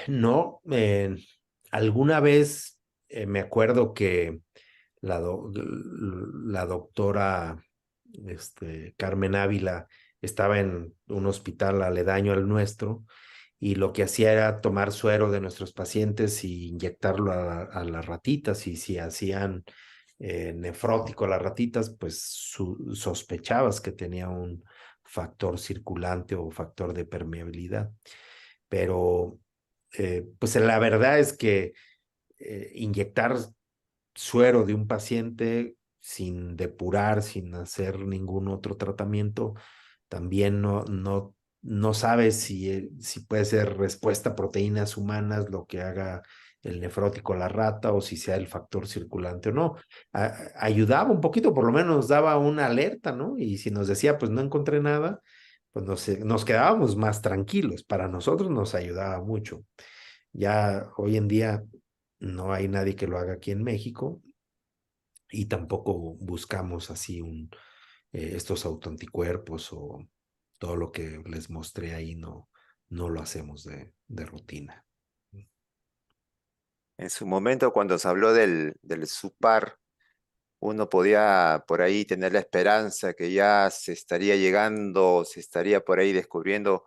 Speaker 3: No, alguna vez me acuerdo que la doctora Carmen Ávila estaba en un hospital aledaño al nuestro y lo que hacía era tomar suero de nuestros pacientes y inyectarlo a las ratitas, y si hacían nefrótico a las ratitas, pues sospechabas que tenía un factor circulante o factor de permeabilidad. Pero pues la verdad es que inyectar suero de un paciente sin depurar, sin hacer ningún otro tratamiento, también no sabes si puede ser respuesta a proteínas humanas lo que haga el nefrótico a la rata, o si sea el factor circulante o no. Ayudaba un poquito, por lo menos nos daba una alerta, ¿no? Y si nos decía, pues no encontré nada, pues nos quedábamos más tranquilos. Para nosotros nos ayudaba mucho. Ya hoy en día no hay nadie que lo haga aquí en México, y tampoco buscamos así estos autoanticuerpos o todo lo que les mostré ahí, no lo hacemos de rutina.
Speaker 4: En su momento, cuando se habló del SUPAR, uno podía por ahí tener la esperanza que ya se estaría llegando, se estaría por ahí descubriendo,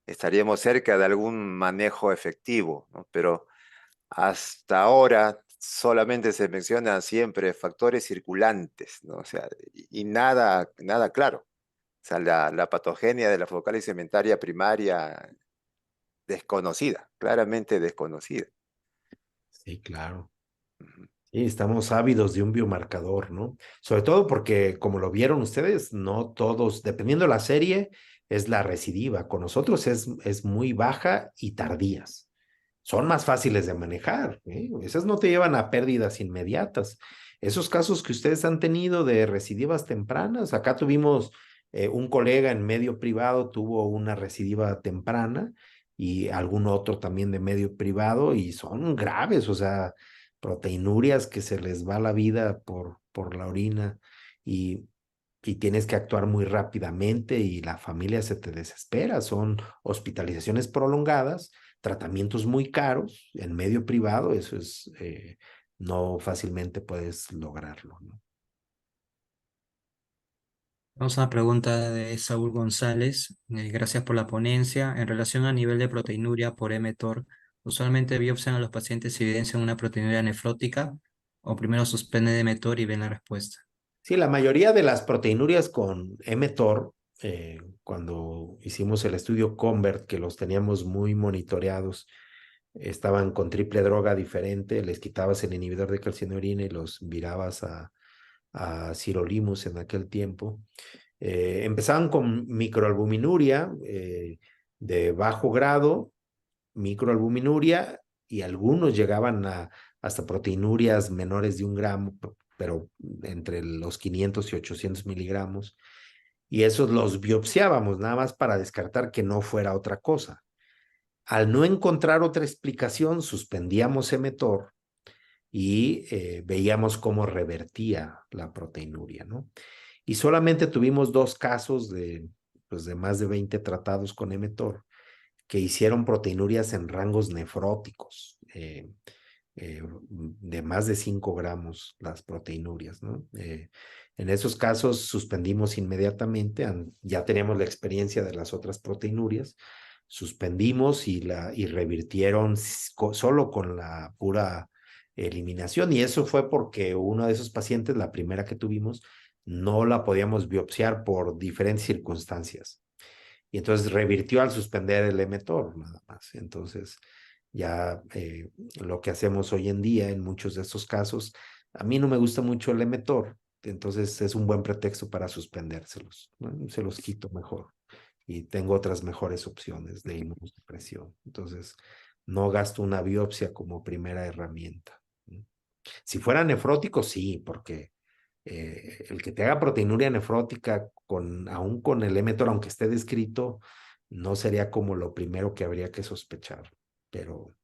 Speaker 4: estaríamos cerca de algún manejo efectivo, ¿no? Pero hasta ahora solamente se mencionan siempre factores circulantes, ¿no? O sea, y nada claro. O sea, la patogenia de la focalitis segmentaria primaria desconocida, claramente desconocida.
Speaker 3: Sí, claro.
Speaker 4: Ujú.
Speaker 3: Sí, estamos ávidos de un biomarcador, ¿no? Sobre todo porque, como lo vieron ustedes, no todos, dependiendo de la serie, es la recidiva. Con nosotros es muy baja y tardías. Son más fáciles de manejar, ¿eh? Esas no te llevan a pérdidas inmediatas. Esos casos que ustedes han tenido de recidivas tempranas, acá tuvimos un colega en medio privado, tuvo una recidiva temprana, y algún otro también de medio privado, y son graves, o sea, proteinurias que se les va la vida por la orina, y, y tienes que actuar muy rápidamente y la familia se te desespera. Son hospitalizaciones prolongadas, tratamientos muy caros en medio privado. Eso es, no fácilmente puedes lograrlo, ¿no?
Speaker 1: Vamos a una pregunta de Saúl González. Gracias por la ponencia. En relación al nivel de proteinuria por mTOR, ¿usualmente biopsian a los pacientes si evidencian una proteinuria nefrótica o primero suspenden de mTOR y ven la respuesta?
Speaker 3: Sí, la mayoría de las proteinurias con mTOR, cuando hicimos el estudio CONVERT, que los teníamos muy monitoreados, estaban con triple droga diferente, les quitabas el inhibidor de calcineurin y los virabas a sirolimus en aquel tiempo. Empezaban con microalbuminuria de bajo grado, microalbuminuria, y algunos llegaban hasta proteinurias menores de 1 gramo, pero entre los 500 y 800 miligramos, y esos los biopsiábamos nada más para descartar que no fuera otra cosa. Al no encontrar otra explicación, suspendíamos mTOR y veíamos cómo revertía la proteinuria, ¿no? Y solamente tuvimos 2 casos pues de más de 20 tratados con mTOR que hicieron proteinurias en rangos nefróticos, de más de 5 gramos las proteinurias, ¿no? En esos casos suspendimos inmediatamente, ya teníamos la experiencia de las otras proteinurias, suspendimos y revirtieron solo con la pura eliminación. Y eso fue porque uno de esos pacientes, la primera que tuvimos, no la podíamos biopsiar por diferentes circunstancias. Y entonces revirtió al suspender el emetor, nada más. Entonces, ya lo que hacemos hoy en día en muchos de estos casos, a mí no me gusta mucho el emetor, entonces es un buen pretexto para suspendérselos, ¿no? Se los quito mejor y tengo otras mejores opciones de inmunosupresión. Entonces, no gasto una biopsia como primera herramienta. Si fuera nefrótico, sí, porque el que te haga proteinuria nefrótica aún con el emetor, aunque esté descrito, no sería como lo primero que habría que sospechar. Pero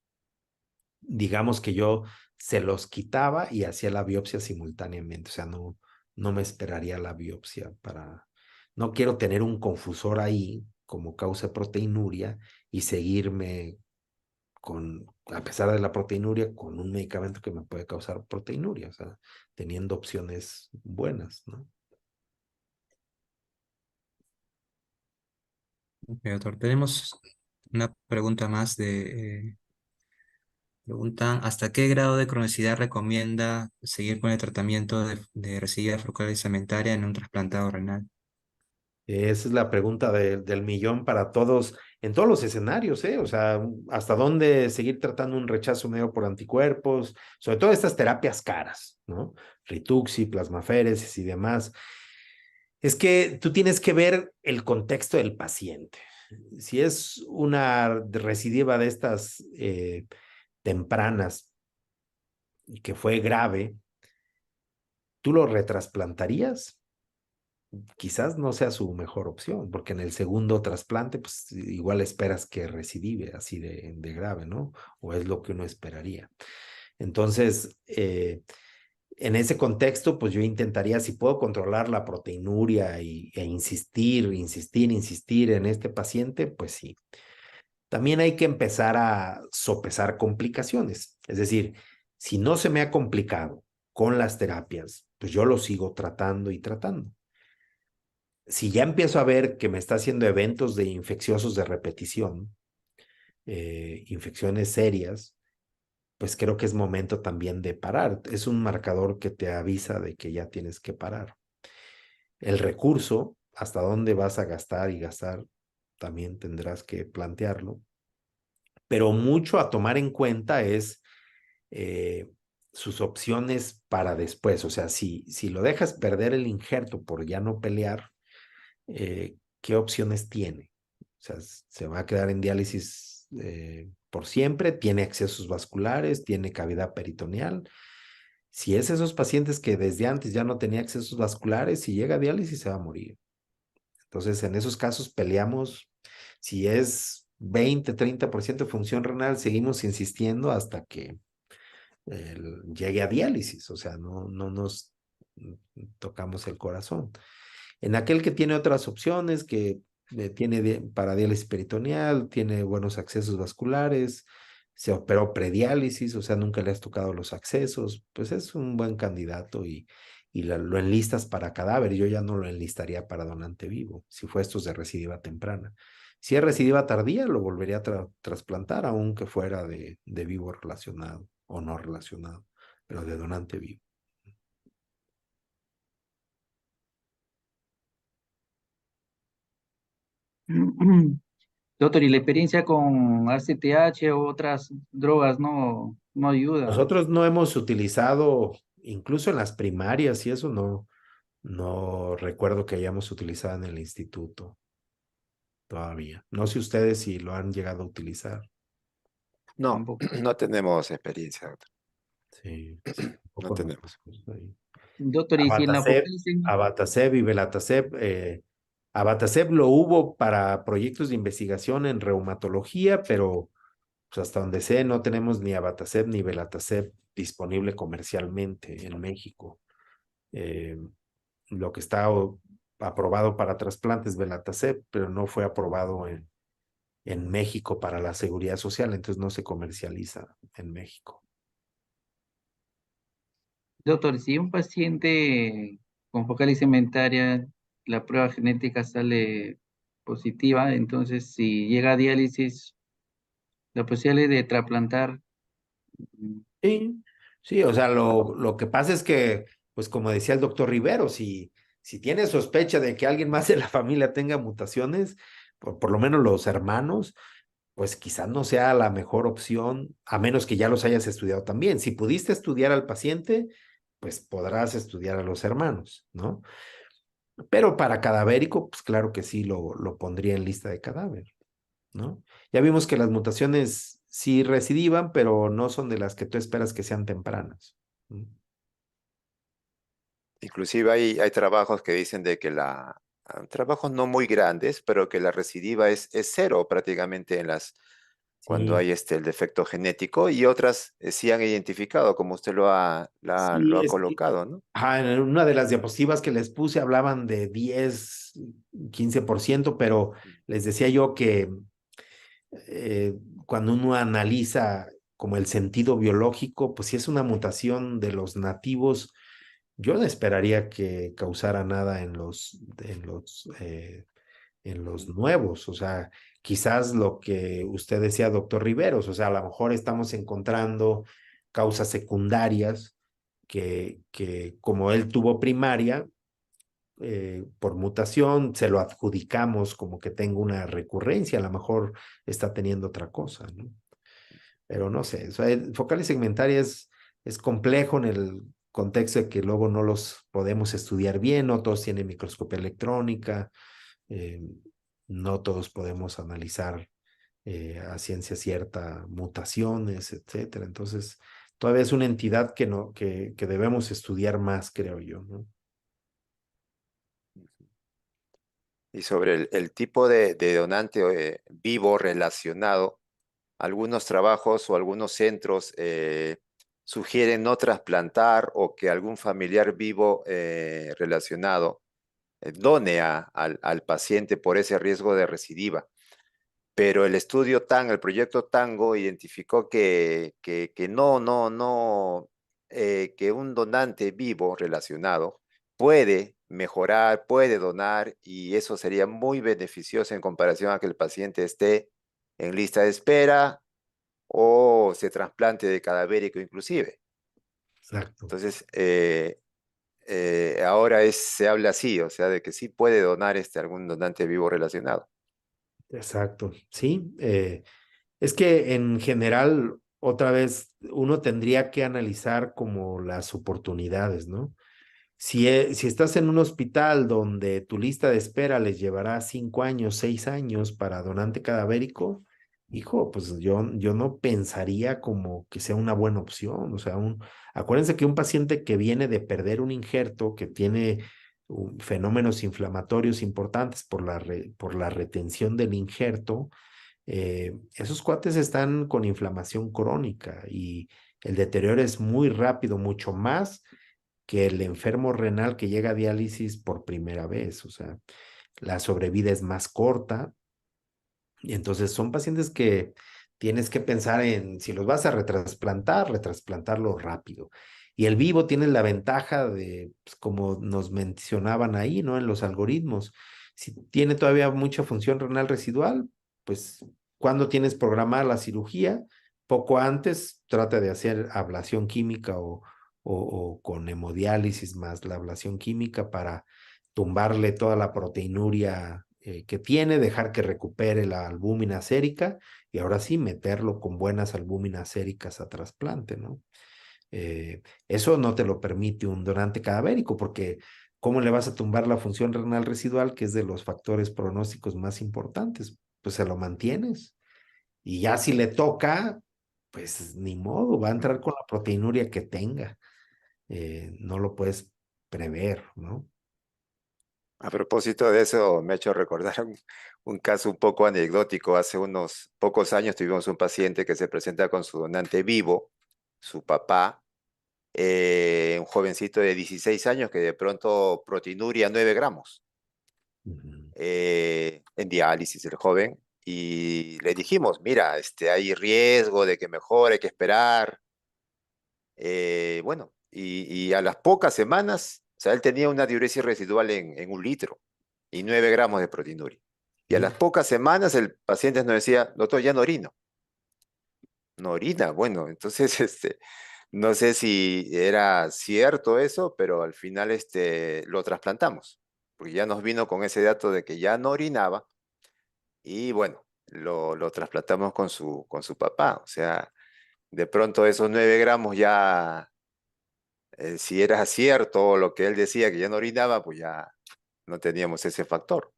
Speaker 3: digamos que yo se los quitaba y hacía la biopsia simultáneamente, o sea, no me esperaría la biopsia no quiero tener un confusor ahí como causa proteinuria y seguirme a pesar de la proteinuria, con un medicamento que me puede causar proteinuria, o sea, teniendo opciones buenas, ¿no?
Speaker 1: Ok, doctor, tenemos una pregunta más preguntan, ¿hasta qué grado de cronicidad recomienda seguir con el tratamiento de residuos focal cementaria en un trasplantado renal?
Speaker 3: Esa es la pregunta del millón para todos, en todos los escenarios, ¿eh? O sea, ¿hasta dónde seguir tratando un rechazo medio por anticuerpos? Sobre todo estas terapias caras, ¿no? Rituxi, plasmaféresis y demás. Es que tú tienes que ver el contexto del paciente. Si es una recidiva de estas tempranas y que fue grave, ¿tú lo retrasplantarías? Quizás no sea su mejor opción, porque en el segundo trasplante, pues igual esperas que recidive así de grave, ¿no? O es lo que uno esperaría. Entonces, en ese contexto, pues yo intentaría, si puedo controlar la proteinuria e insistir en este paciente, pues sí. También hay que empezar a sopesar complicaciones. Es decir, si no se me ha complicado con las terapias, pues yo lo sigo tratando y tratando. Si ya empiezo a ver que me está haciendo eventos de infecciosos de repetición, infecciones serias, pues creo que es momento también de parar. Es un marcador que te avisa de que ya tienes que parar. El recurso, hasta dónde vas a gastar y gastar, también tendrás que plantearlo. Pero mucho a tomar en cuenta es eh, sus opciones para después. O sea, si lo dejas perder el injerto por ya no pelear, ¿qué opciones tiene? O sea, se va a quedar en diálisis por siempre, tiene accesos vasculares, tiene cavidad peritoneal. Si es esos pacientes que desde antes ya no tenía accesos vasculares, si llega a diálisis se va a morir. Entonces, en esos casos peleamos, si es 20-30% de función renal, seguimos insistiendo hasta que llegue a diálisis, o sea, no nos tocamos el corazón. En aquel que tiene otras opciones, que tiene para diálisis peritoneal, tiene buenos accesos vasculares, se operó prediálisis, o sea, nunca le has tocado los accesos, pues es un buen candidato y lo enlistas para cadáver. Yo ya no lo enlistaría para donante vivo, si fue estos de recidiva temprana. Si es recidiva tardía, lo volvería a trasplantar, aunque fuera de vivo relacionado o no relacionado, pero de donante vivo.
Speaker 2: Doctor, y la experiencia con ACTH o otras drogas no ayuda.
Speaker 3: Nosotros no hemos utilizado, incluso en las primarias y eso no recuerdo que hayamos utilizado en el instituto todavía. No sé ustedes si lo han llegado a utilizar.
Speaker 4: No,
Speaker 2: Tampoco.
Speaker 4: no tenemos experiencia, doctor.
Speaker 3: Sí,
Speaker 4: No
Speaker 3: tampoco
Speaker 4: tenemos.
Speaker 3: nosotros ahí.
Speaker 2: Doctor, y si en la
Speaker 3: Abatacept,
Speaker 2: focal
Speaker 3: Abatacept y Belatacept. Abatacept lo hubo para proyectos de investigación en reumatología, pero pues hasta donde sé no tenemos ni Abatacept ni Belatacept disponible comercialmente en México. Eh, lo que está aprobado para trasplantes Belatacept, pero no fue aprobado en México para la seguridad social, entonces no se comercializa en México.
Speaker 2: doctor, si un paciente con focal cementaria, la prueba genética sale positiva, entonces si llega a diálisis, la posibilidad de trasplantar, mm,
Speaker 3: Sí, sí, o sea, lo que pasa es que, pues como decía el doctor Rivero, si tiene sospecha de que alguien más de la familia tenga mutaciones, por lo menos los hermanos, pues quizás no sea la mejor opción, a menos que ya los hayas estudiado también. Si pudiste estudiar al paciente, pues podrás estudiar a los hermanos, ¿no? Pero para cadavérico, pues claro que sí lo pondría en lista de cadáver, ¿no? Ya vimos que las mutaciones sí recidivan, pero no son de las que tú esperas que sean tempranas. ¿No?
Speaker 4: Inclusive hay trabajos que dicen de que trabajos no muy grandes, pero que la recidiva es cero prácticamente cuando
Speaker 3: Sí,
Speaker 4: hay el defecto genético y otras sí han identificado, como usted lo
Speaker 3: sí,
Speaker 4: ha
Speaker 3: es que
Speaker 4: colocado, ¿no?
Speaker 3: en una de las diapositivas que les puse hablaban de 10, 15%, pero les decía yo que eh, cuando uno analiza como el sentido biológico, pues si es una mutación de los nativos, yo no esperaría que causara nada en los nuevos. O sea, quizás lo que usted decía, doctor Riveros, o sea, a lo mejor estamos encontrando causas secundarias que como él tuvo primaria, por mutación, se lo adjudicamos como que tengo una recurrencia, a lo mejor está teniendo otra cosa, ¿no? Pero no sé, o sea, el focal y segmentaria es complejo en el contexto de que luego no los podemos estudiar bien, no todos tienen microscopía electrónica, eh, no todos podemos analizar a ciencia cierta mutaciones, etcétera. Entonces, todavía es una entidad que, no, que debemos estudiar más, creo yo, ¿no?
Speaker 4: Y sobre el tipo de donante vivo relacionado, algunos trabajos o algunos centros sugieren no trasplantar o que algún familiar vivo relacionado done al paciente por ese riesgo de recidiva. Pero el proyecto Tango identificó que no, que un donante vivo relacionado puede mejorar, puede donar y eso sería muy beneficioso en comparación a que el paciente esté en lista de espera o se trasplante de cadavérico inclusive.
Speaker 3: Exacto.
Speaker 4: Entonces, ahora se habla así, o sea, de que sí puede donar algún donante vivo relacionado.
Speaker 3: Exacto, sí. Es que en general, otra vez, uno tendría que analizar como las oportunidades, ¿no? Si estás en un hospital donde tu lista de espera les llevará 5 años, 6 años para donante cadavérico, hijo, pues yo no pensaría como que sea una buena opción. O sea, acuérdense que un paciente que viene de perder un injerto, que tiene fenómenos inflamatorios importantes por la retención del injerto, esos cuates están con inflamación crónica y el deterioro es muy rápido, mucho más que el enfermo renal que llega a diálisis por primera vez. O sea, la sobrevida es más corta y entonces son pacientes que tienes que pensar en si los vas a retrasplantarlo rápido. Y el vivo tiene la ventaja de, pues, como nos mencionaban ahí, ¿no? En los algoritmos, si tiene todavía mucha función renal residual, pues cuando tienes programada la cirugía, poco antes trata de hacer ablación química o con hemodiálisis más la ablación química para tumbarle toda la proteinuria que tiene, dejar que recupere la albúmina sérica y ahora sí meterlo con buenas albúminas séricas a trasplante, ¿no? Eso no te lo permite un donante cadavérico porque ¿cómo le vas a tumbar la función renal residual, que es de los factores pronósticos más importantes? Pues se lo mantienes y ya si le toca, pues ni modo, va a entrar con la proteinuria que tenga. No lo puedes prever, ¿no?
Speaker 4: A propósito de eso, me ha hecho recordar un caso un poco anecdótico. Hace unos pocos años tuvimos un paciente que se presenta con su donante vivo, su papá, un jovencito de 16 años que de pronto proteinuria 9 gramos,
Speaker 3: Ujú.
Speaker 4: en diálisis el joven, y le dijimos, mira, hay riesgo de que mejore, hay que esperar. Bueno, y a las pocas semanas, o sea, él tenía una diuresis residual en 1 litro y 9 gramos de proteinuria. Y a las pocas semanas el paciente nos decía, doctor, ya no orino. No orina, bueno, entonces no sé si era cierto eso, pero al final lo trasplantamos, porque ya nos vino con ese dato de que ya no orinaba y bueno, lo trasplantamos con su papá. O sea, de pronto esos 9 gramos ya, si era cierto lo que él decía que ya no orinaba, pues ya no teníamos ese factor.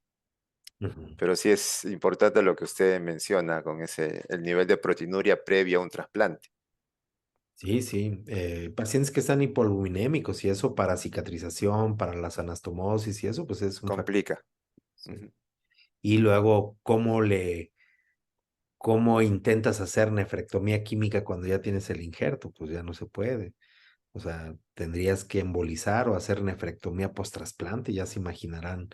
Speaker 3: Ujú.
Speaker 4: Pero sí es importante lo que usted menciona con el nivel de proteinuria previo a un trasplante.
Speaker 3: Sí, sí. Pacientes que están hipolinémicos y eso para cicatrización, para las anastomosis y eso, pues es un factor.
Speaker 4: Complica.
Speaker 3: Sí.
Speaker 4: Ujú.
Speaker 3: Y luego, ¿cómo intentas hacer nefrectomía química cuando ya tienes el injerto? Pues ya no se puede. O sea, tendrías que embolizar o hacer nefrectomía post-trasplante, ya se imaginarán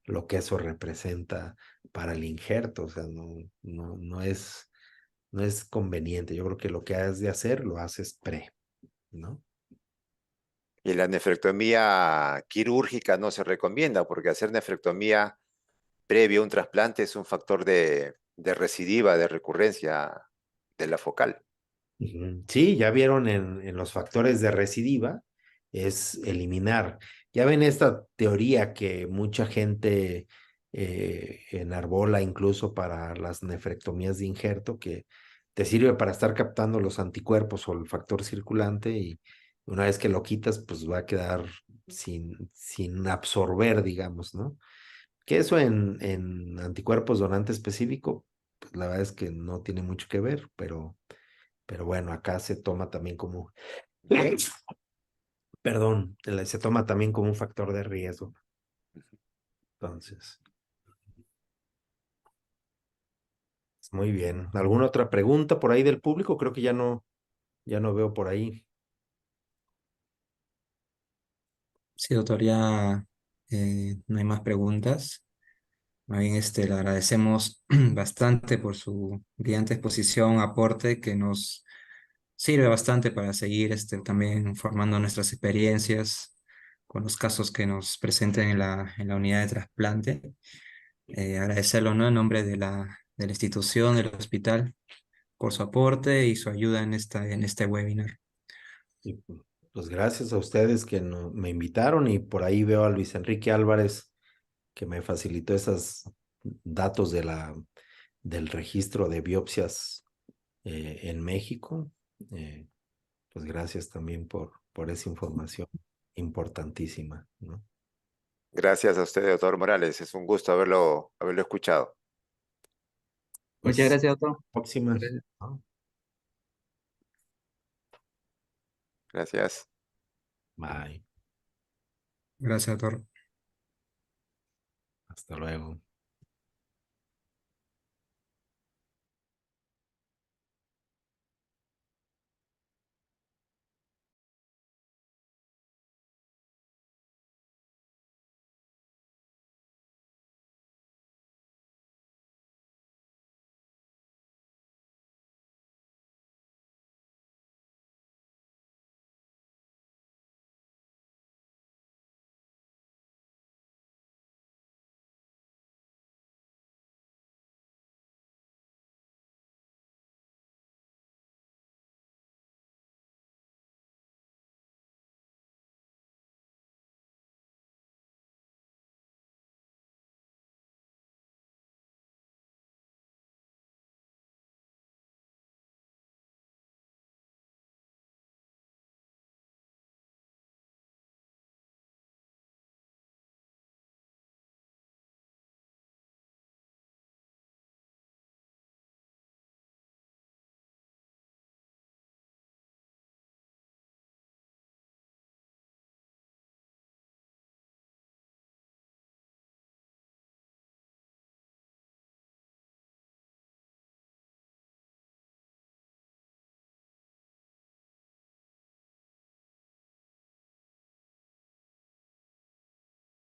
Speaker 3: lo que eso representa para el injerto. O sea, no es conveniente. Yo creo que lo que has de hacer, lo haces ¿no?
Speaker 4: Y la nefrectomía quirúrgica no se recomienda porque hacer nefrectomía previo a un trasplante es un factor de recidiva, de recurrencia de la focal.
Speaker 3: Ujú. Sí, ya vieron en los factores de recidiva, es eliminar. Ya ven esta teoría que mucha gente enarbola incluso para las nefrectomías de injerto, que te sirve para estar captando los anticuerpos o el factor circulante y una vez que lo quitas, pues va a quedar sin absorber, digamos, ¿no? Que eso en anticuerpos donante específico, pues la verdad es que no tiene mucho que ver, pero bueno, acá se toma también como, perdón, se toma también como un factor de riesgo. Entonces, muy bien. ¿Alguna otra pregunta por ahí del público? Creo que ya no veo por ahí.
Speaker 1: Sí, doctor, ya no hay más preguntas. Más bien, le agradecemos bastante por su brillante exposición, aporte que nos sirve bastante para seguir también formando nuestras experiencias con los casos que nos presenten en la unidad de trasplante. Agradecerlo, ¿no? En nombre de la institución, del hospital, por su aporte y su ayuda en este webinar.
Speaker 3: Y pues gracias a ustedes que me invitaron y por ahí veo a Luis Enrique Álvarez que me facilitó esos datos del registro de biopsias en México. Eh, pues gracias también por esa información importantísima, ¿no?
Speaker 4: Gracias a usted, doctor Morales. Es un gusto haberlo escuchado.
Speaker 2: Muchas
Speaker 3: Pues
Speaker 2: gracias, doctor.
Speaker 3: próxima.
Speaker 2: Gracias.
Speaker 3: ¿No?
Speaker 4: Gracias.
Speaker 3: Bye.
Speaker 1: Gracias, doctor.
Speaker 3: Hasta luego.